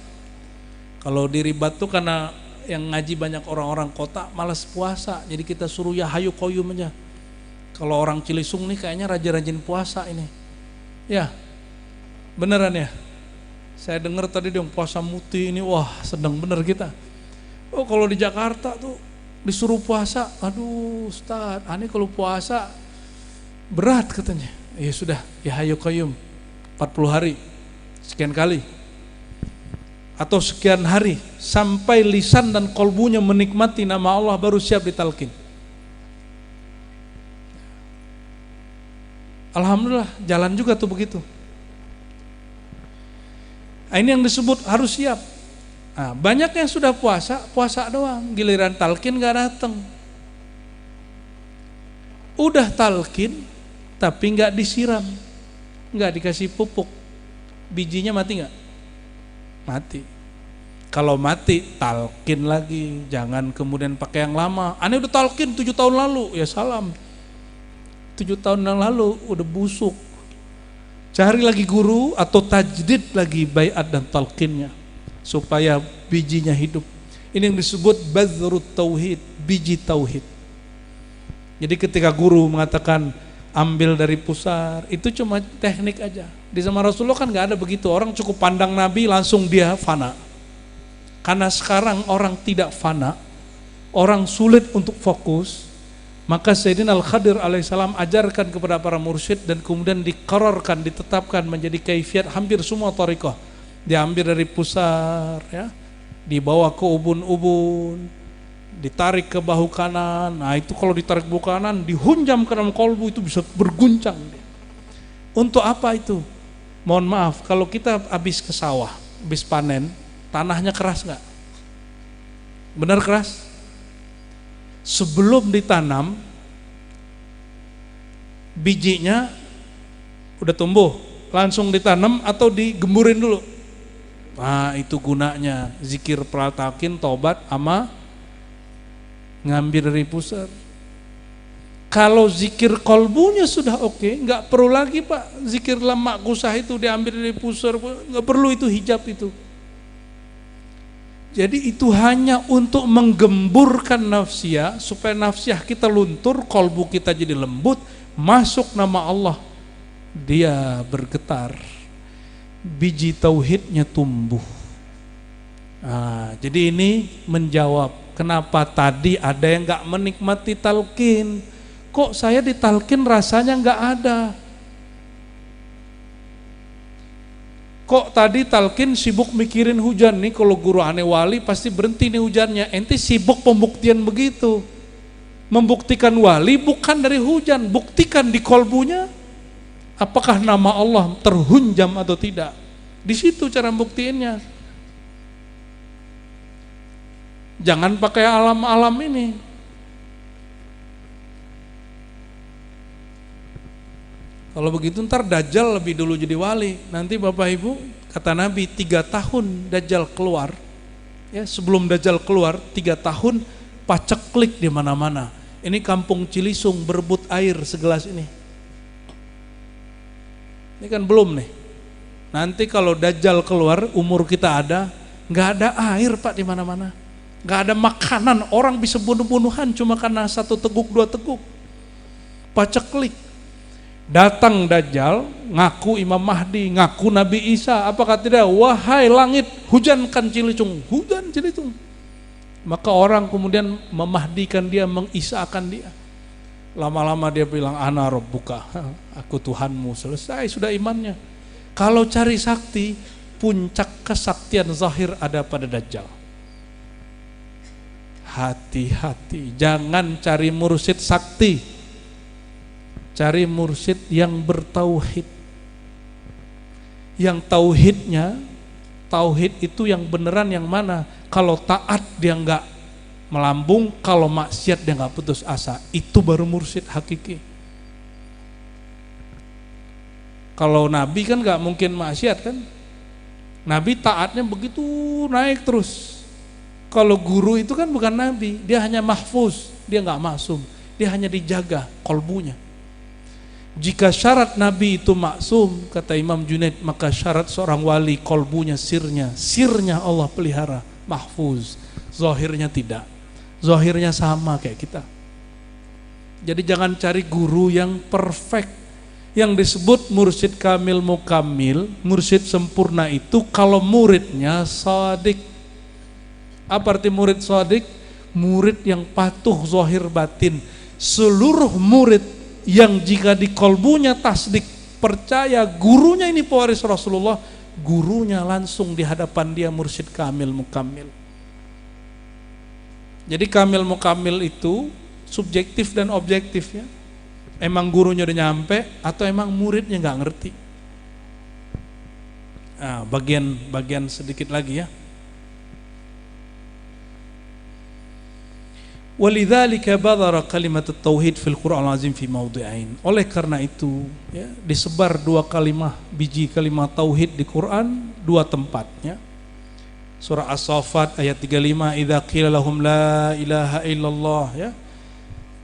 Kalau di Ribat tuh karena yang ngaji banyak orang-orang kota malas puasa, jadi kita suruh ya hayu koyum aja. Kalau orang Cilisung nih kayaknya rajin-rajin puasa ini. Ya, beneran ya. Saya dengar tadi dia puasa muti ini, wah sedang bener kita. Oh kalau di Jakarta tuh disuruh puasa, aduh Ustaz, aneh kalau puasa berat katanya. Ya sudah, ya hayu koyum 40 hari, sekian kali. Atau sekian hari sampai lisan dan kolbunya menikmati nama Allah baru siap ditalkin. Alhamdulillah jalan juga tuh begitu. Nah, ini yang disebut harus siap. Nah, banyak yang sudah puasa doang, giliran talkin gak datang. Udah talkin tapi gak disiram, gak dikasih pupuk, bijinya mati gak? Mati. Kalau mati talkin lagi, jangan kemudian pakai yang lama. Aneh udah talkin 7 tahun lalu, ya salam. 7 tahun yang lalu udah busuk. Cari lagi guru atau tajdid lagi baiat dan talkinnya supaya bijinya hidup. Ini yang disebut badrut tauhid, biji tauhid. Jadi ketika guru mengatakan ambil dari pusar, itu cuma teknik aja. Di zaman Rasulullah kan gak ada begitu, orang cukup pandang Nabi langsung dia fana. Karena sekarang orang tidak fana, orang sulit untuk fokus, maka Sayyidina Al-Khadir alaihissalam ajarkan kepada para mursyid dan kemudian diqararkan, ditetapkan menjadi kaifiat hampir semua thariqah. Diambil dari pusar, ya, dibawa ke ubun-ubun, ditarik ke bahu kanan. Nah itu kalau ditarik bahu kanan, dihunjam ke dalam kolbu, itu bisa berguncang. Untuk apa itu? Mohon maaf, kalau kita habis ke sawah, habis panen, tanahnya keras nggak? Benar keras? Sebelum ditanam, bijinya udah tumbuh, langsung ditanam atau digemburin dulu? Nah itu gunanya zikir pratalkin, tobat, ama ngambil dari pusar. Kalau zikir kolbunya sudah oke, nggak perlu lagi Pak zikir lama kusah itu diambil dari pusar, nggak perlu itu hijab itu. Jadi itu hanya untuk menggemburkan nafsiyah, supaya nafsiyah kita luntur, kolbu kita jadi lembut, masuk nama Allah, dia bergetar, biji tauhidnya tumbuh. Nah, jadi ini menjawab kenapa tadi ada yang nggak menikmati talqin. Kok saya ditalkin rasanya nggak ada? Kok tadi talkin sibuk mikirin hujan nih, kalau guru aneh wali pasti berhenti nih hujannya. Ente sibuk pembuktian begitu. Membuktikan wali bukan dari hujan, buktikan di kolbunya apakah nama Allah terhunjam atau tidak. Di situ cara buktiinnya. Jangan pakai alam-alam ini. Kalau begitu ntar Dajjal lebih dulu jadi wali. Nanti Bapak Ibu, kata Nabi 3 tahun Dajjal keluar. Ya, sebelum Dajjal keluar 3 tahun paceklik di mana-mana. Ini kampung Cilisung berebut air segelas ini. Ini kan belum nih. Nanti kalau Dajjal keluar, umur kita ada, nggak ada air Pak di mana-mana. Nggak ada makanan, orang bisa bunuh-bunuhan cuma karena 1 teguk 2 teguk. Paceklik. Datang Dajjal, ngaku Imam Mahdi, ngaku Nabi Isa, apa kata dia? Wahai langit, hujankan Cilicung, hujan Cilicung. Maka orang kemudian memahdikan dia, mengisahkan dia. Lama-lama dia bilang, ana rabbuka, aku Tuhanmu. Selesai sudah imannya. Kalau cari sakti, puncak kesaktian zahir ada pada Dajjal. Hati-hati, jangan cari mursyid sakti. Cari mursyid yang bertauhid. Yang tauhidnya, tauhid itu yang beneran yang mana? Kalau taat dia nggak melambung, kalau maksiat dia nggak putus asa. Itu baru mursyid hakiki. Kalau Nabi kan nggak mungkin maksiat kan? Nabi taatnya begitu naik terus. Kalau guru itu kan bukan Nabi, dia hanya mahfuz, dia nggak maksum, dia hanya dijaga kolbunya. Jika syarat Nabi itu maksum, kata Imam Junaid, maka syarat seorang wali kolbunya, sirnya Allah pelihara, mahfuz, zahirnya tidak, zahirnya sama kayak kita. Jadi jangan cari guru yang perfect. Yang disebut mursyid kamil mukamil, mursyid sempurna itu kalau muridnya shadik. Apa arti murid shadik? Murid yang patuh zahir batin. Seluruh murid yang jika di kolbunya tasdik, percaya gurunya ini pewaris Rasulullah, gurunya langsung di hadapan dia mursyid kamil mukamil. Jadi kamil mukamil itu subjektif dan objektif ya. Emang gurunya udah nyampe atau emang muridnya nggak ngerti. Nah, bagian sedikit lagi ya. Walidzalika badara kalimat at-tauhid fil Qur'an al-azim fi mawdi'ain. Oleh karena itu ya, disebar 2 kalimat, biji kalimat tauhid di Quran 2 tempat ya. Surah As-Saffat ayat 35, idza qila lahum la ilaha illallah ya.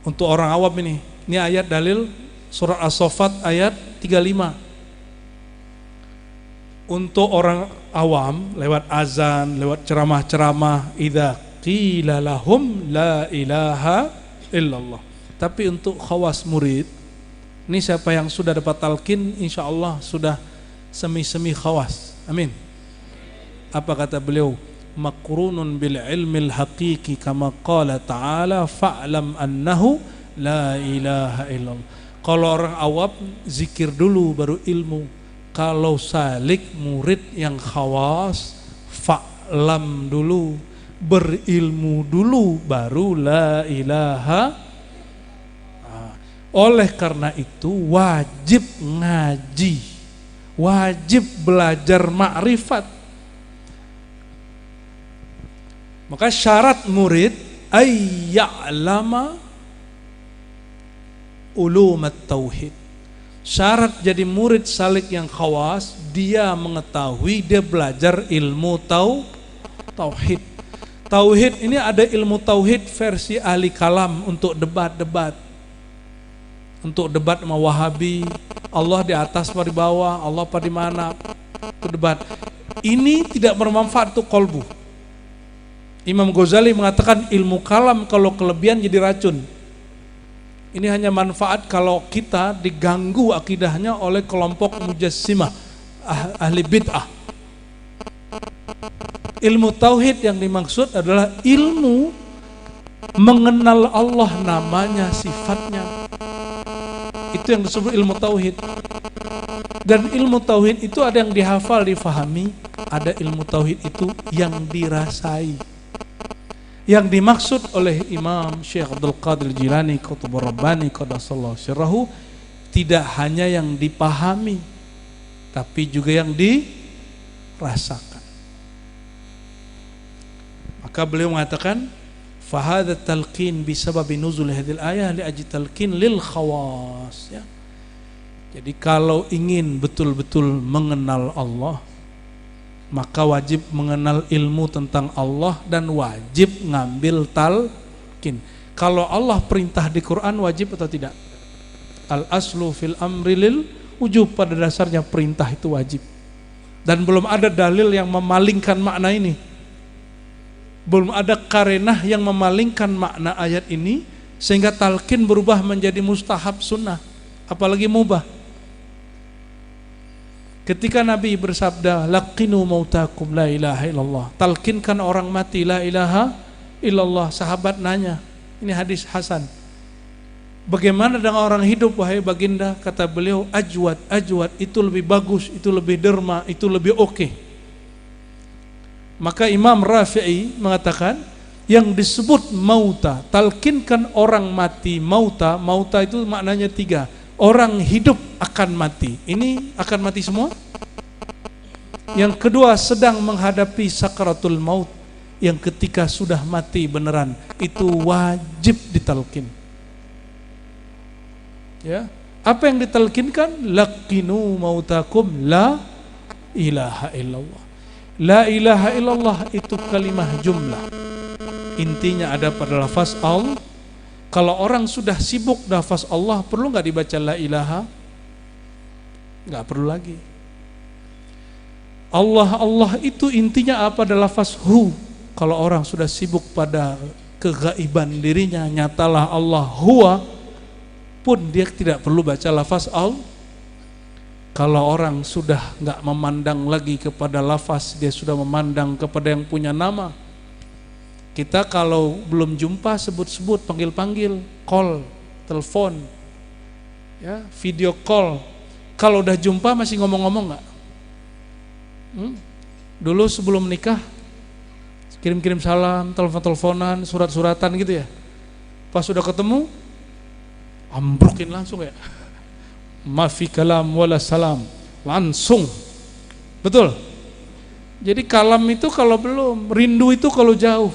Untuk orang awam ini ayat dalil surah As-Saffat ayat 35. Untuk orang awam lewat azan, lewat ceramah-ceramah, idza qila lahum la ilaha illallah. Tapi untuk khawas murid, ini siapa yang sudah dapat talqin, insya Allah sudah semi-semi khawas. Amin. Apa kata beliau? Makrunun bil ilmil haqiqi kama qala ta'ala fa'lam annahu la ilaha illallah. Kalau orang awam zikir dulu baru ilmu. Kalau salik murid yang khawas, fa'lam dulu, berilmu dulu baru la ilaha. Oleh karena itu wajib ngaji, wajib belajar ma'rifat. Maka syarat murid ayya'lama ulumat tauhid. Syarat jadi murid salik yang khawas, dia mengetahui, dia belajar ilmu tauhid. Tauhid ini ada ilmu tauhid versi ahli kalam untuk debat-debat. untuk debat sama Wahabi, Allah di atas apa di bawah, Allah apa di mana, itu debat. Ini tidak bermanfaat untuk kolbu. Imam Ghazali mengatakan ilmu kalam kalau kelebihan jadi racun. Ini hanya manfaat kalau kita diganggu akidahnya oleh kelompok mujassimah, ahli bid'ah. Ilmu tauhid yang dimaksud adalah ilmu mengenal Allah, namanya, sifatnya. Itu yang disebut ilmu tauhid. Dan ilmu tauhid itu ada yang dihafal, difahami, ada ilmu tauhid itu yang dirasai. Yang dimaksud oleh Imam Syekh Abdul Qadir Jilani Qutbur Rabbani qaddasallahu sirrahu tidak hanya yang dipahami, tapi juga yang dirasakan. Maka beliau mengatakan fahadha talqin bisababi nuzul hadhil ayah li ajli talqin lil khawas, ya. Jadi kalau ingin betul-betul mengenal Allah, maka wajib mengenal ilmu tentang Allah dan wajib ngambil talqin. Kalau Allah perintah di Quran wajib atau tidak? Al aslu fil amri lil wujub, pada dasarnya perintah itu wajib. Dan belum ada dalil yang memalingkan makna ini. Belum ada karenah yang memalingkan makna ayat ini sehingga talqin berubah menjadi mustahab sunnah, apalagi mubah. Ketika Nabi bersabda laqinu mautakum la ilaha illallah, talqinkan orang mati la ilaha illallah, sahabat nanya, ini hadis hasan, bagaimana dengan orang hidup wahai baginda? Kata beliau ajwad, itu lebih bagus, itu lebih derma, itu lebih oke. Maka Imam Rafi'i mengatakan yang disebut mauta, talqinkan orang mati, mauta itu maknanya 3. Orang hidup akan mati, ini akan mati semua. Yang kedua sedang menghadapi sakaratul maut, yang ketika sudah mati beneran, itu wajib ditalqin. Ya, apa yang ditalqinkan? Laqinu mautakum la ilaha illallah. La ilaha illallah itu kalimah jumlah. Intinya ada pada lafaz Allah. Kalau orang sudah sibuk lafaz Allah, perlu nggak dibaca la ilaha? Nggak perlu lagi. Allah itu intinya apa? Adalah lafaz hu. Kalau orang sudah sibuk pada kegaiban dirinya, nyatalah Allah huwa, pun dia tidak perlu baca lafaz Allah. Kalau orang sudah nggak memandang lagi kepada lafaz, dia sudah memandang kepada yang punya nama. Kita kalau belum jumpa sebut-sebut, panggil-panggil, call, telepon, ya, video call. Kalau udah jumpa masih ngomong-ngomong nggak? Dulu sebelum nikah kirim-kirim salam, telepon-teleponan, surat-suratan gitu ya. Pas sudah ketemu, ambrukin langsung ya. Mafi kalam wala salam, langsung. Betul? Jadi kalam itu kalau belum, rindu itu kalau jauh.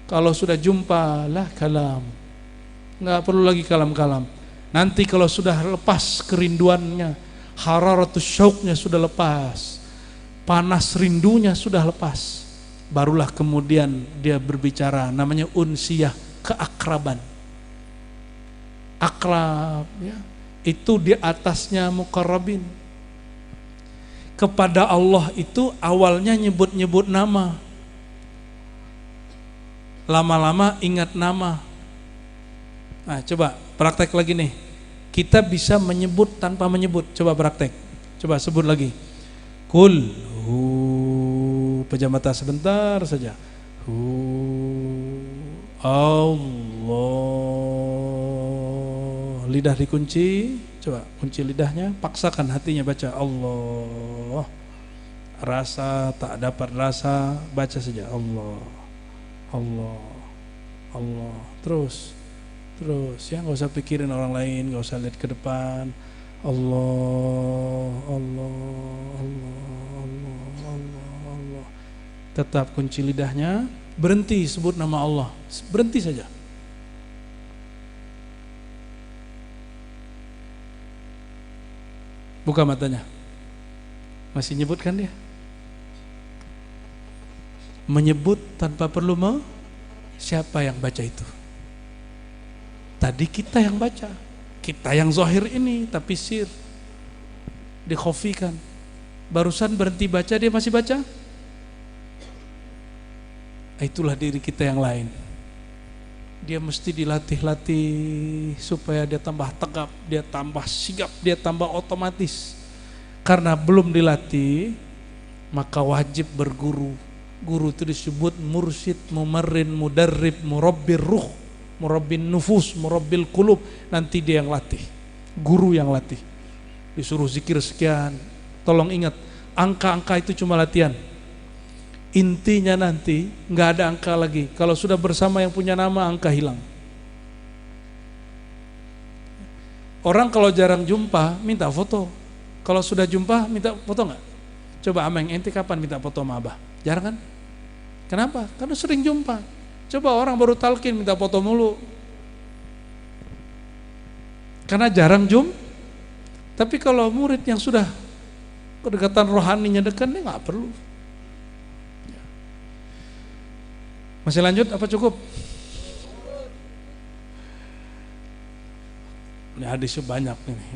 Kalau sudah jumpa lah kalam, nggak perlu lagi kalam-kalam. Nanti kalau sudah lepas kerinduannya, hararatus syauqnya sudah lepas, panas rindunya sudah lepas, barulah kemudian dia berbicara, namanya unsiyah, keakraban. Akrab, ya, itu di atasnya muqarrabin. Kepada Allah itu awalnya nyebut-nyebut nama, lama-lama ingat nama. Nah, coba praktek lagi nih. Kita bisa menyebut tanpa menyebut. Coba praktek. Coba sebut lagi. Kul hu, pejam mata sebentar saja. Hu Allah. Lidah dikunci. Coba kunci lidahnya, paksakan hatinya baca Allah. Rasa tak dapat rasa, baca saja Allah. Allah, Allah, terus ya, nggak usah pikirin orang lain, nggak usah lihat ke depan. Allah, Allah, Allah, Allah, Allah, Allah. Tetap kunci lidahnya, berhenti sebut nama Allah, berhenti saja. Buka matanya, masih nyebut kan dia? Menyebut tanpa perlu siapa yang baca itu? Tadi kita yang baca. Kita yang zahir ini tapi sir dikhofikan. Barusan berhenti baca dia masih baca. Itulah diri kita yang lain. Dia mesti dilatih-latih supaya dia tambah tegap, dia tambah sigap, dia tambah otomatis. Karena belum dilatih, maka wajib berguru. Guru itu disebut mursyid, mumarrin, mudarrib, murabbir ruh, murabbin nufus, murabbil qulub. Nanti dia yang latih, guru yang latih. Disuruh zikir sekian. Tolong ingat, angka-angka itu cuma latihan. Intinya nanti nggak ada angka lagi. Kalau sudah bersama yang punya nama, angka hilang. Orang kalau jarang jumpa minta foto. Kalau sudah jumpa minta foto nggak? Coba Ameng, ente kapan minta foto sama Abah? Jarang kan? Kenapa? Karena sering jumpa. Coba orang baru talqin minta foto mulu. Karena jarang Tapi kalau murid yang sudah kedekatan rohaninya dekat, dia nggak perlu. Masih lanjut apa cukup? Ini hadisnya banyak ini.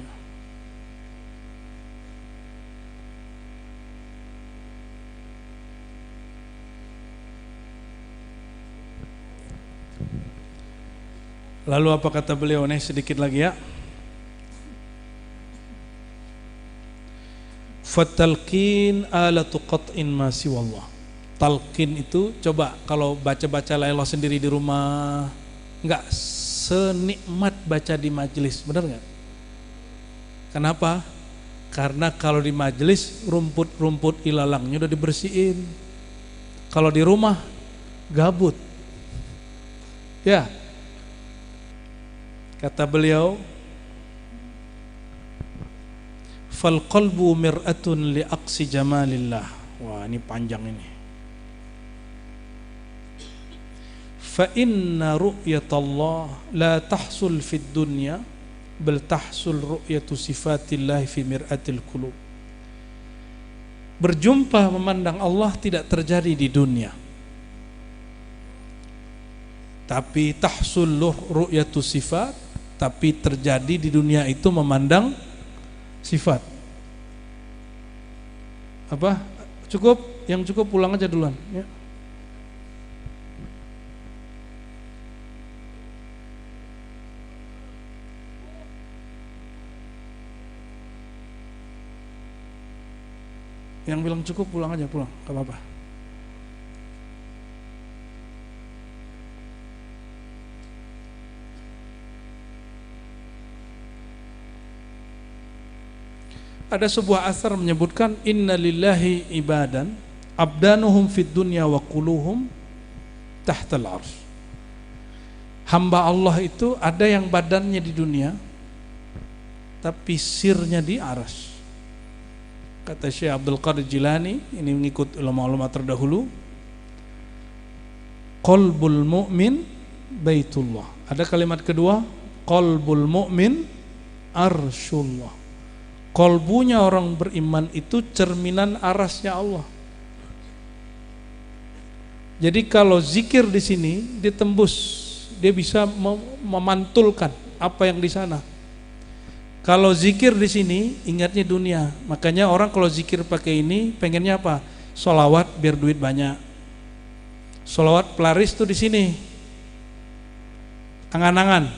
Lalu apa kata beliau nih, sedikit lagi ya. Fatalqin alatu qat'in ma siwallah. Talqin itu coba kalau baca-baca la ilaha sendiri di rumah enggak senikmat baca di majelis, benar enggak? Kenapa? Karena kalau di majelis rumput-rumput ilalangnya udah dibersihin. Kalau di rumah gabut. Ya. Kata beliau, fal qalbu mir'atun li aqsi jamalillah. Wah, ini panjang ini. Fa inna ru'yatallah la tahsul fid dunya bal tahsul ru'yatu sifatillah fi mir'atil qulub. Berjumpa memandang Allah tidak terjadi di dunia. Tapi tahsul ru'yatu sifat, tapi terjadi di dunia itu memandang sifat. Apa? Cukup? Yang cukup pulang aja duluan ya. Yang bilang cukup pulang aja, pulang, gak apa-apa. Ada sebuah asar menyebutkan inna lillahi ibadan abdanuhum fid dunya wa quluhum tahtal arsy. Hamba Allah itu ada yang badannya di dunia tapi sirnya di arsy. Kata Syekh Abdul Qadir Jilani, ini mengikut ulama-ulama terdahulu, qalbul mu'min baitullah. Ada kalimat kedua, qalbul mu'min arsyullah. Kolbunya orang beriman itu cerminan arasnya Allah. Jadi kalau zikir di sini ditembus, dia bisa memantulkan apa yang di sana. Kalau zikir di sini ingatnya dunia. Makanya orang kalau zikir pakai ini pengennya apa? Sholawat biar duit banyak. Sholawat pelaris tuh di sini. Angan-angan.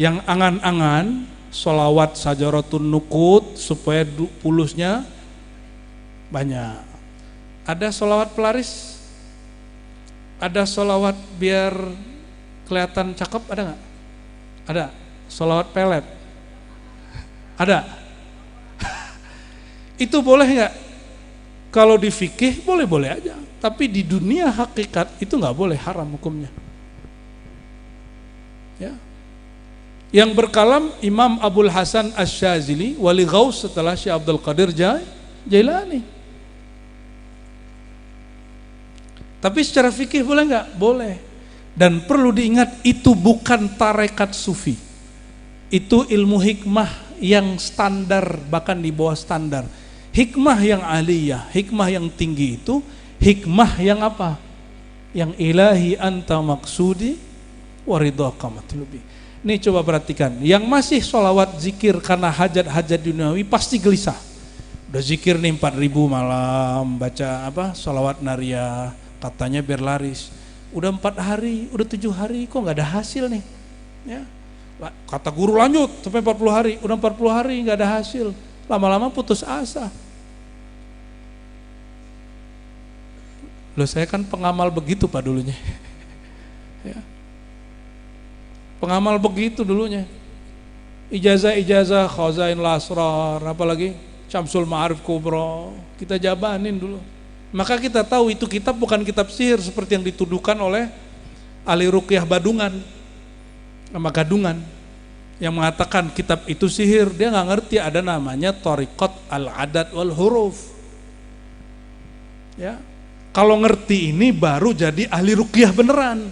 Yang angan-angan sholawat sajaratun nukut supaya pulusnya banyak. Ada sholawat pelaris, ada sholawat biar kelihatan cakep, ada nggak? Ada. Sholawat pelet, ada. Itu boleh nggak? Kalau di fikih boleh-boleh aja, tapi di dunia hakikat itu nggak boleh, haram hukumnya. Ya. Yang berkalam Imam Abul Hasan Asy-Syadzili, wali ghaus setelah Syekh Abdul Qadir Jailani. Tapi secara fikih boleh nggak? Boleh. Dan perlu diingat itu bukan tarekat sufi. Itu ilmu hikmah yang standar, bahkan di bawah standar. Hikmah yang aliyah, hikmah yang tinggi itu hikmah yang apa? Yang ilahi anta maksudi wa ridhaka matlubi. Nih coba perhatikan, yang masih sholawat zikir karena hajat-hajat duniawi pasti gelisah. Udah zikir nih 4.000 malam, baca sholawat nariyah, katanya biar laris. Udah 4 hari, udah 7 hari, kok nggak ada hasil nih? Ya, kata guru lanjut sampai 40 hari, udah 40 hari nggak ada hasil. Lama-lama putus asa. Loh, saya kan pengamal begitu Pak dulunya. Ya. Pengamal begitu dulunya. Ijazah Khazain Lasrar, apalagi Syamsul Ma'arif Kubra, kita jabanin dulu. Maka kita tahu itu kitab bukan kitab sihir seperti yang dituduhkan oleh ahli ruqyah Badungan sama Gadungan yang mengatakan kitab itu sihir. Dia nggak ngerti ada namanya Thariqat al-Adad wal Huruf. Ya. Kalau ngerti ini baru jadi ahli ruqyah beneran.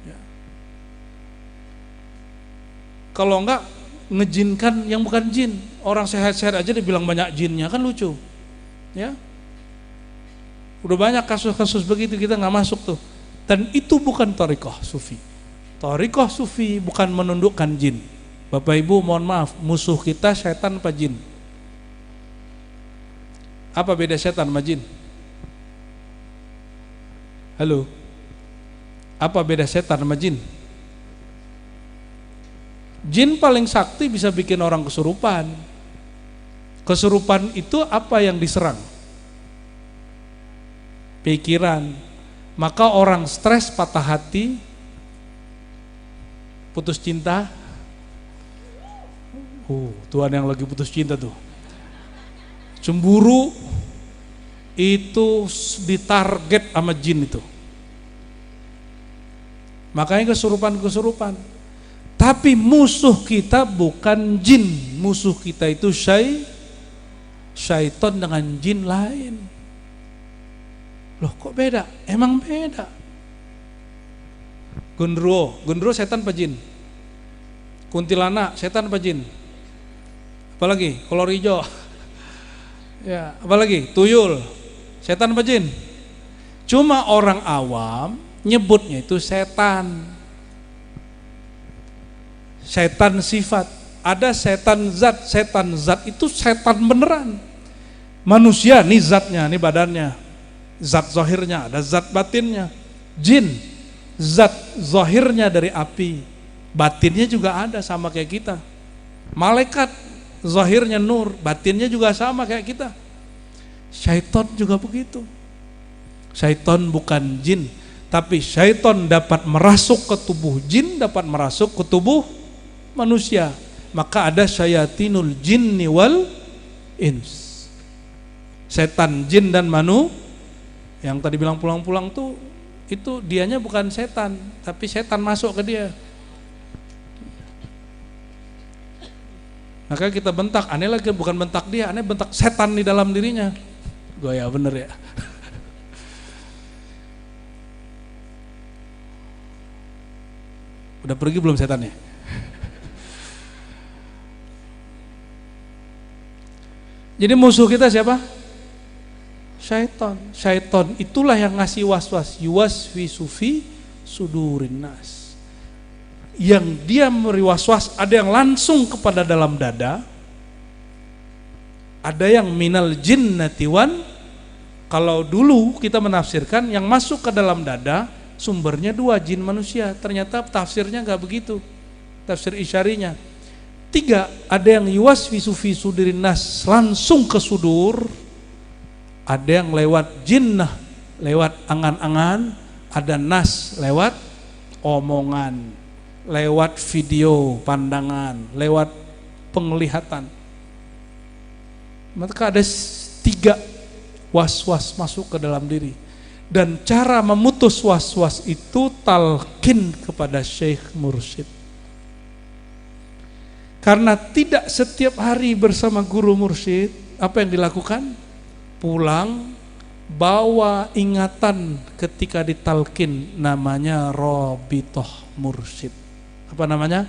Ya. Kalau enggak ngejinkan yang bukan jin, orang sehat-sehat aja dibilang banyak jinnya, kan lucu. Ya. Udah banyak kasus-kasus begitu, kita nggak masuk tuh. Dan itu bukan thariqah sufi. Thariqah sufi bukan menundukkan jin. Bapak Ibu mohon maaf, musuh kita setan apa jin? Apa beda setan sama jin? Halo? Apa beda setan sama jin? Jin paling sakti bisa bikin orang kesurupan. Kesurupan itu apa yang diserang? Pikiran. Maka orang stres, patah hati, putus cinta. Tuhan yang lagi putus cinta tuh. Cemburu itu ditarget sama jin itu. Makanya kesurupan. Tapi musuh kita bukan jin, musuh kita itu syaitan dengan jin lain. Loh kok beda? Emang beda. Gundro setan apa jin? Kuntilanak setan apa jin? Apalagi kolor hijau. Ya, apalagi tuyul, setan apa jin? Cuma orang awam nyebutnya itu setan. Setan sifat. Ada setan zat itu setan beneran. Manusia nih zatnya, nih badannya, zat zahirnya, ada zat batinnya. Jin, zat zahirnya dari api, batinnya juga ada sama kayak kita. Malaikat zahirnya nur, batinnya juga sama kayak kita. Syaitan juga begitu. Syaitan bukan jin, tapi syaitan dapat merasuk ke tubuh jin, dapat merasuk ke tubuh manusia. Maka ada syayatinul jinni wal ins. Setan jin dan manu. Yang tadi bilang pulang-pulang tuh, itu dianya bukan setan, tapi setan masuk ke dia. Maka kita bentak, aneh lagi bukan bentak dia, aneh bentak setan di dalam dirinya. Gaya bener ya. Udah pergi belum setannya? Jadi musuh kita siapa? Syaitan. Syaitan itulah yang ngasih was-was, yuwaswisu fi sudurin nas. Yang dia memberi was-was, ada yang langsung kepada dalam dada, ada yang minal jinnati wan. Kalau dulu kita menafsirkan yang masuk ke dalam dada sumbernya 2, jin manusia. Ternyata tafsirnya nggak begitu, tafsir isyarinya 3. Ada yang yuwaswisu fi sudurin nas, langsung ke sudur. Ada yang lewat jinnah, lewat angan-angan. Ada nas, lewat omongan, lewat video, pandangan, lewat penglihatan. Maka ada 3 was-was masuk ke dalam diri. Dan cara memutus was-was itu talqin kepada syekh mursyid. Karena tidak setiap hari bersama guru mursyid, apa yang dilakukan? Pulang, bawa ingatan ketika ditalqin, namanya rabithah mursyid. Apa namanya?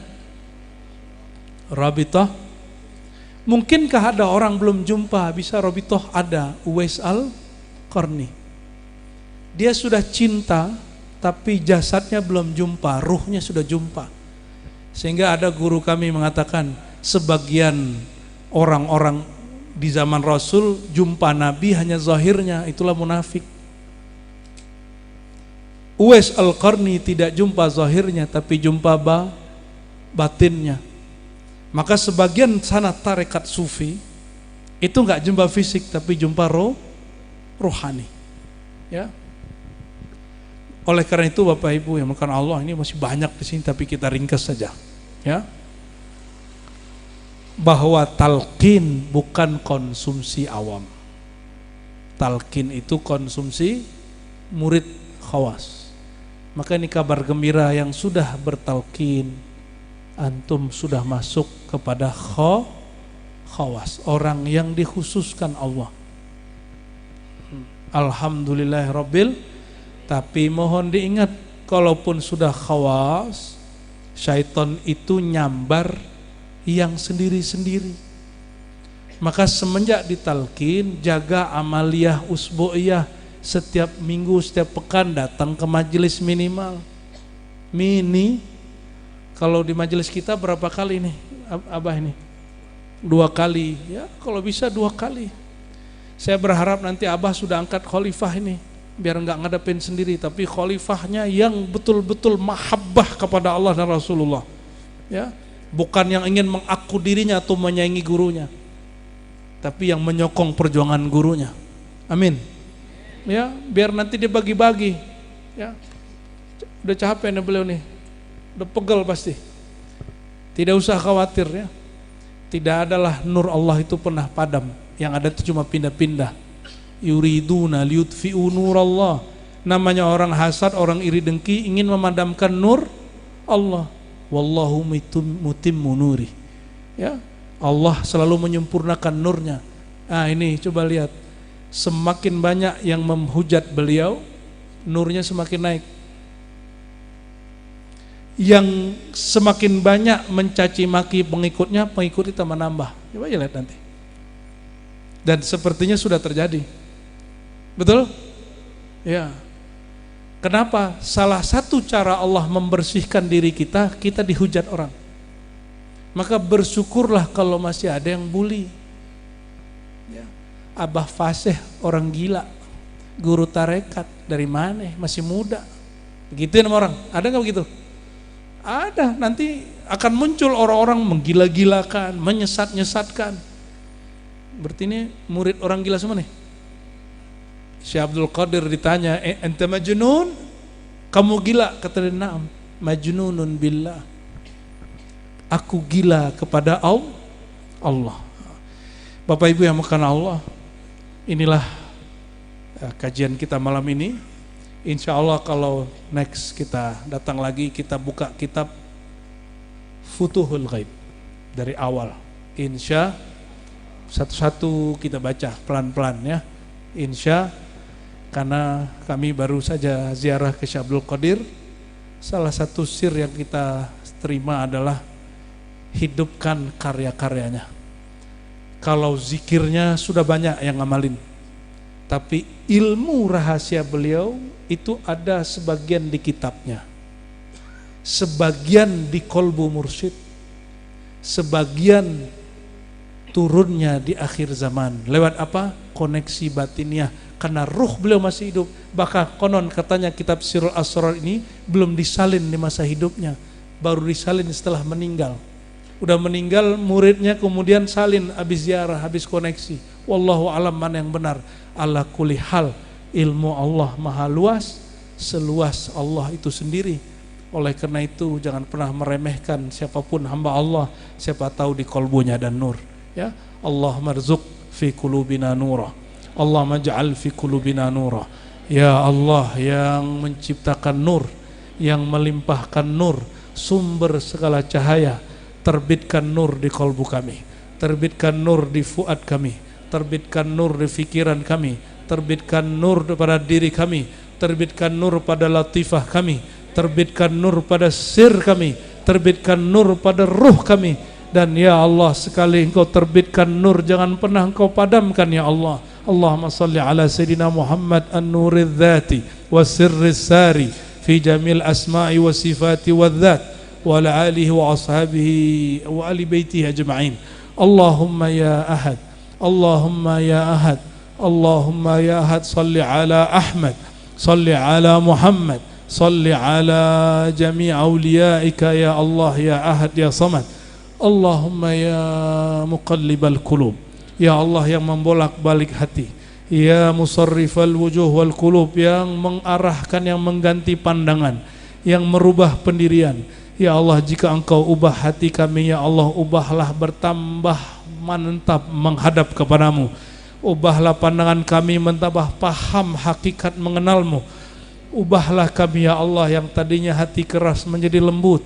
Rabithah. Mungkinkah ada orang belum jumpa bisa rabithah? Ada, Uwais Al-Qarni. Dia sudah cinta tapi jasadnya belum jumpa, ruhnya sudah jumpa. Sehingga ada guru kami mengatakan, sebagian orang-orang di zaman Rasul jumpa Nabi hanya zahirnya, itulah munafik. Uwais Al-Qarni tidak jumpa zahirnya, tapi jumpa batinnya. Maka sebagian sanad tarekat sufi itu enggak jumpa fisik, tapi jumpa rohani. Ya. Oleh karena itu Bapak Ibu yang makan Allah, ini masih banyak di sini tapi kita ringkas saja. Ya. Bahwa talqin bukan konsumsi awam. Talqin itu konsumsi murid khawas. Maka ini kabar gembira yang sudah bertalqin, antum sudah masuk kepada khawas, orang yang dikhususkan Allah. Alhamdulillahirabbil. Tapi mohon diingat, kalaupun sudah khawas, syaitan itu nyambar yang sendiri-sendiri. Maka semenjak ditalkin, jaga amaliyah usbu'iyah, setiap minggu, setiap pekan datang ke majelis minimal. Kalau di majelis kita berapa kali nih Abah ini? 2 kali ya, kalau bisa 2 kali. Saya berharap nanti Abah sudah angkat khalifah ini, biar enggak ngadepin sendiri, tapi khalifahnya yang betul-betul mahabbah kepada Allah dan Rasulullah. Ya, bukan yang ingin mengaku dirinya atau menyaingi gurunya, tapi yang menyokong perjuangan gurunya. Amin. Ya, biar nanti dia bagi-bagi. Ya, udah capek nih beliau nih, udah pegel pasti. Tidak usah khawatir ya. Tidak adalah nur Allah itu pernah padam. Yang ada itu cuma pindah-pindah. Yuriduna liyutfi'u nurallah. Namanya orang hasad, orang iri dengki, ingin memadamkan nur Allah. Wallahu mutimmu nuri. Ya, Allah selalu menyempurnakan nurnya. Ah, ini coba lihat, semakin banyak yang menghujat beliau, nurnya semakin naik. Yang semakin banyak mencaci maki pengikutnya, pengikut kita menambah. Coba aja lihat nanti. Dan sepertinya sudah terjadi. Betul? Ya. Kenapa? Salah satu cara Allah membersihkan diri kita, kita dihujat orang. Maka bersyukurlah kalau masih ada yang bully. Ya. Abah Fasih orang gila, guru tarekat, dari mana? Masih muda. Begituin sama orang. Ada nggak begitu? Ada. Nanti akan muncul orang-orang menggila-gilakan, menyesat-nyesatkan. Berarti ini murid orang gila semua nih. Syekh Abdul Qadir ditanya, ente majnun? Kamu gila? Kata dia, na'am, majnunun billah. Aku gila kepada Allah. Bapak Ibu yang makan Allah, inilah kajian kita malam ini. Insya Allah kalau next kita datang lagi, kita buka kitab Futuhul Ghaib dari awal. Insya satu-satu kita baca pelan-pelan ya. Insya, karena kami baru saja ziarah ke Syekh Abdul Qadir. Salah satu sir yang kita terima adalah hidupkan karya-karyanya. Kalau zikirnya sudah banyak yang ngamalin, tapi ilmu rahasia beliau itu ada sebagian di kitabnya, sebagian di kolbu mursyid, sebagian turunnya di akhir zaman. Lewat apa? Koneksi batiniah. Karena ruh beliau masih hidup. Bahkan konon katanya kitab Sirul Asrar ini belum disalin di masa hidupnya, baru disalin setelah meninggal. Udah meninggal, muridnya kemudian salin habis ziarah, habis koneksi. Wallahu alam mana yang benar. Ala kulli hal, ilmu Allah maha luas, seluas Allah itu sendiri. Oleh karena itu jangan pernah meremehkan siapapun hamba Allah, siapa tahu di kolbunya dan nur. Ya, Allah marzuq fi qulubina nura. Allah maj'al fi qulubina nura. Ya Allah yang menciptakan nur, yang melimpahkan nur, sumber segala cahaya, terbitkan nur di kolbu kami, terbitkan nur di fuad kami, terbitkan nur di fikiran kami, terbitkan nur pada diri kami, terbitkan nur pada latifah kami, terbitkan nur pada sir kami, terbitkan nur pada ruh kami. Dan ya Allah, sekali engkau terbitkan nur, jangan pernah engkau padamkan ya Allah. Allahumma salli ala Sayyidina Muhammad an-nuridzati wa sirris sari في جميع الأسماء والصفات والذات وعلى آله وأصحابه وآل بيته أجمعين. اللهم يا أحد اللهم يا أحد اللهم يا أحد صل على أحمد صل على محمد صل على جميع أوليائك يا الله يا أحد يا صمد. Allahumma ya muqallibal qulub, ya Allah yang membolak-balik hati, ya musarrifal wujuh wal qulub, yang mengarahkan, yang mengganti pandangan, yang merubah pendirian. Ya Allah, jika Engkau ubah hati kami, ya Allah, ubahlah bertambah mantap menghadap kepadamu. Ubahlah pandangan kami mentambah paham hakikat mengenalmu. Ubahlah kami ya Allah, yang tadinya hati keras menjadi lembut,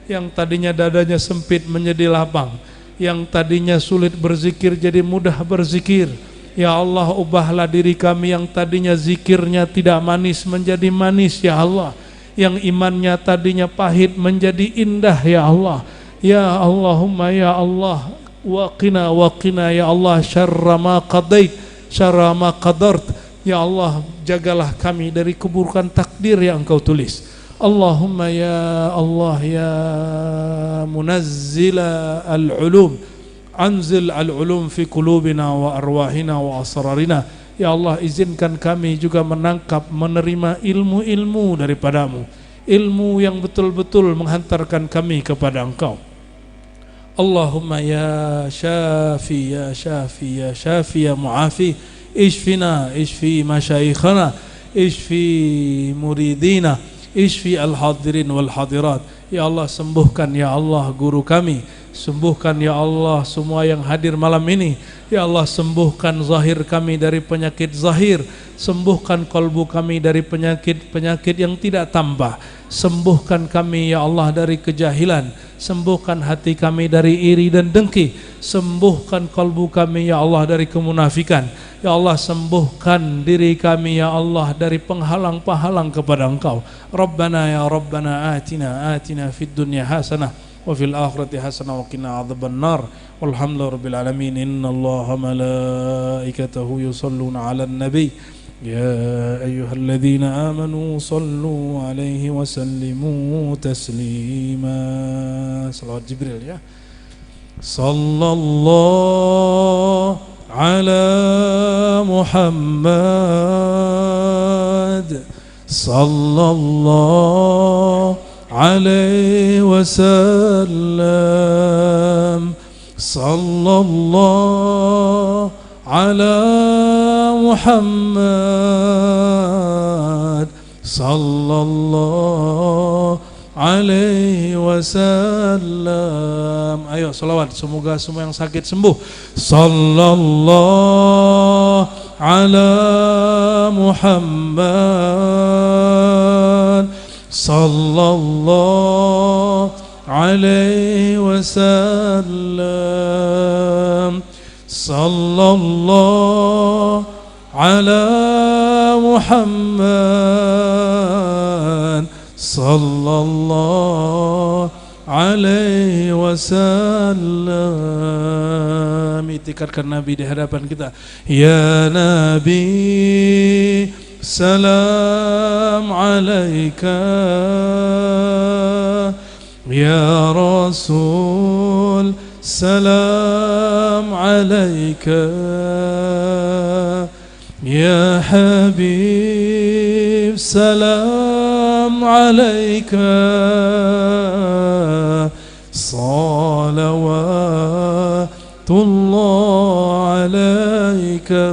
yang tadinya dadanya sempit menjadi lapang, yang tadinya sulit berzikir jadi mudah berzikir. Ya Allah, ubahlah diri kami yang tadinya zikirnya tidak manis menjadi manis ya Allah, yang imannya tadinya pahit menjadi indah ya Allah. Ya Allahumma ya Allah, waqina ya Allah syarra ma qadait syarra ma qadart. Ya Allah, jagalah kami dari keburukan takdir yang Engkau tulis. Allahumma ya Allah ya munazzila al-ulum, anzil al-ulum fi qulubina wa arwahina wa asrarina. Ya Allah, izinkan kami juga menangkap, menerima ilmu-ilmu daripadamu, ilmu yang betul-betul menghantarkan kami kepada Engkau. Allahumma ya syafi ya syafi ya syafi ya muafi, ishfina ishfi masyayikhana ishfi muridina ishfi al-hadirin wal hadirat. Ya Allah, sembuhkan ya Allah guru kami, sembuhkan ya Allah semua yang hadir malam ini. Ya Allah, sembuhkan zahir kami dari penyakit zahir, sembuhkan kalbu kami dari penyakit-penyakit yang tidak tambah. Sembuhkan kami ya Allah dari kejahilan, sembuhkan hati kami dari iri dan dengki, sembuhkan kalbu kami ya Allah dari kemunafikan. Ya Allah, sembuhkan diri kami ya Allah dari penghalang-penghalang kepada Engkau. Rabbana ya Rabbana atina fid dunya hasanah wa fil akhirati hasanah wa qina adzabannar. Walhamdulillahi rabbil alamin. Innallaha malaikatahu yusholluna 'alan nabi ya ayyuhalladzina amanu shallu 'alaihi wa sallimu taslima. Salawat Jibril ya. Sallallahu ala Muhammad sallallahu alaihi wasallam. Sallallahu ala Muhammad sallallahu alaihi wasallam. Ayo salawat, semoga semua yang sakit sembuh. Sallallahu ala Muhammad sallallahu alaihi wasallam. Sallallahu ala Muhammad sallallahu alaihi wasallam. Itikadkan Nabi di hadapan kita. Ya Nabi, salam alaika. Ya Rasul, salam alaika. Ya Habib, salam alaika. Salawatullah alaika.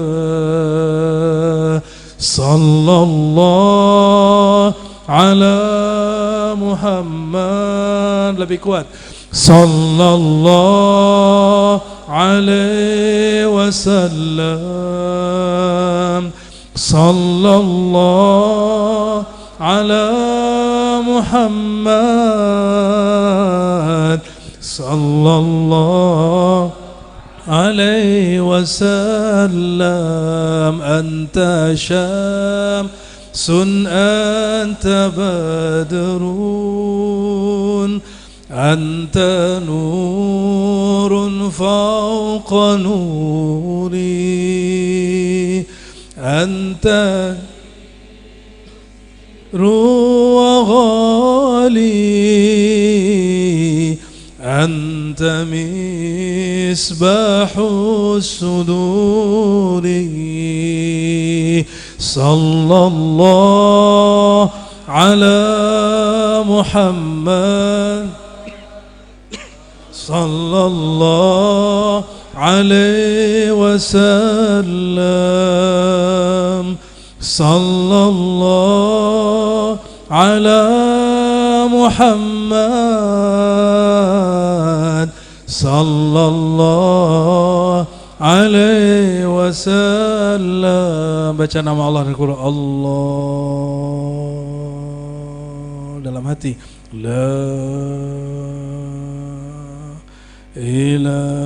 Sallallahu ala Muhammad. Lebih kuat. Sallallahu alaihi wasallam. Sallallahu ala Muhammad sallallahu alaihi wasallam. Anta syamsun anta badrun anta nurun fawqa nuri anta ruwa أنت مصباح الصدور صلى الله على محمد صلى الله عليه وسلم صلى الله على محمد صلى الله عليه wasallam. Baca nama Allah dan Quran Allah dalam hati. La ilaha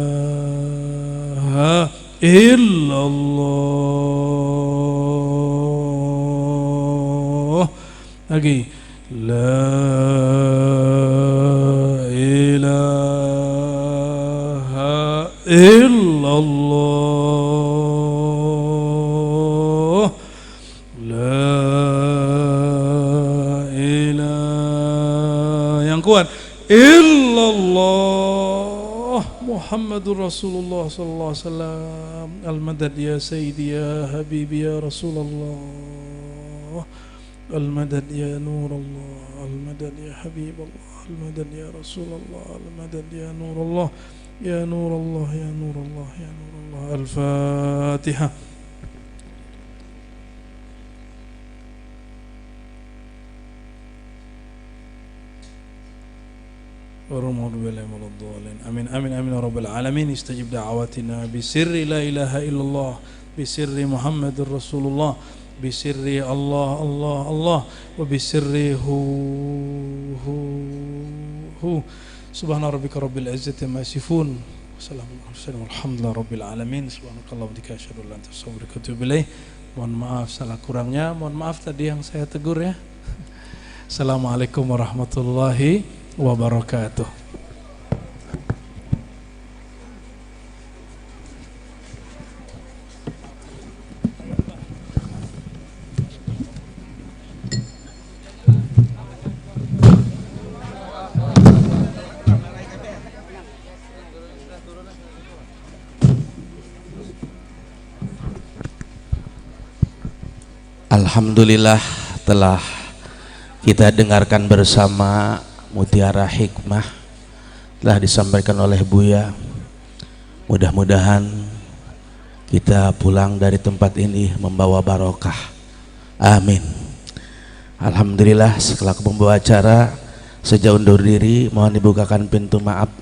illallah. Lagi. La ilaha illallah. La ilaha yang kuat illallah Muhammadur Rasulullah sallallahu alaihi wasallam. Al-madad ya sayyidi ya habibi ya Rasulullah. Al-madad ya nur Allah. Al-madad ya habib Allah. Al-madad ya Rasulullah. Al-madad ya nur Allah. Ya nur Allah ya nur Allah ya nur Allah. Al-Fatihah. Amin amin amin ya rabbal alamin. Istajib da'awatina bisirri la ilaha illallah, bisirri Muhammadur Rasulullah, bisirri Allah Allah Allah, wa bisirri hu. Subhana rabbika rabbil izzati amma yasifun. Wassalamualaikum warahmatullahi rabbil alamin. Subhanakallah wa bihamdika asyhadu an la ilaha illa anta astaghfiruka wa atubu ilaik. Mohon maaf salah kurangnya, mohon maaf tadi yang saya tegur ya. Assalamualaikum warahmatullahi wabarakatuh. Alhamdulillah telah kita dengarkan bersama mutiara hikmah telah disampaikan oleh Buya. Mudah-mudahan kita pulang dari tempat ini membawa barokah. Amin. Alhamdulillah, selaku pembawa acara sejak undur diri mohon dibukakan pintu maaf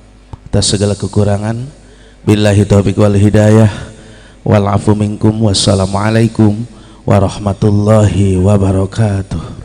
atas segala kekurangan. Billahi taufiq wal hidayah wal afu minkum. Wassalamualaikum warahmatullahi wabarakatuh.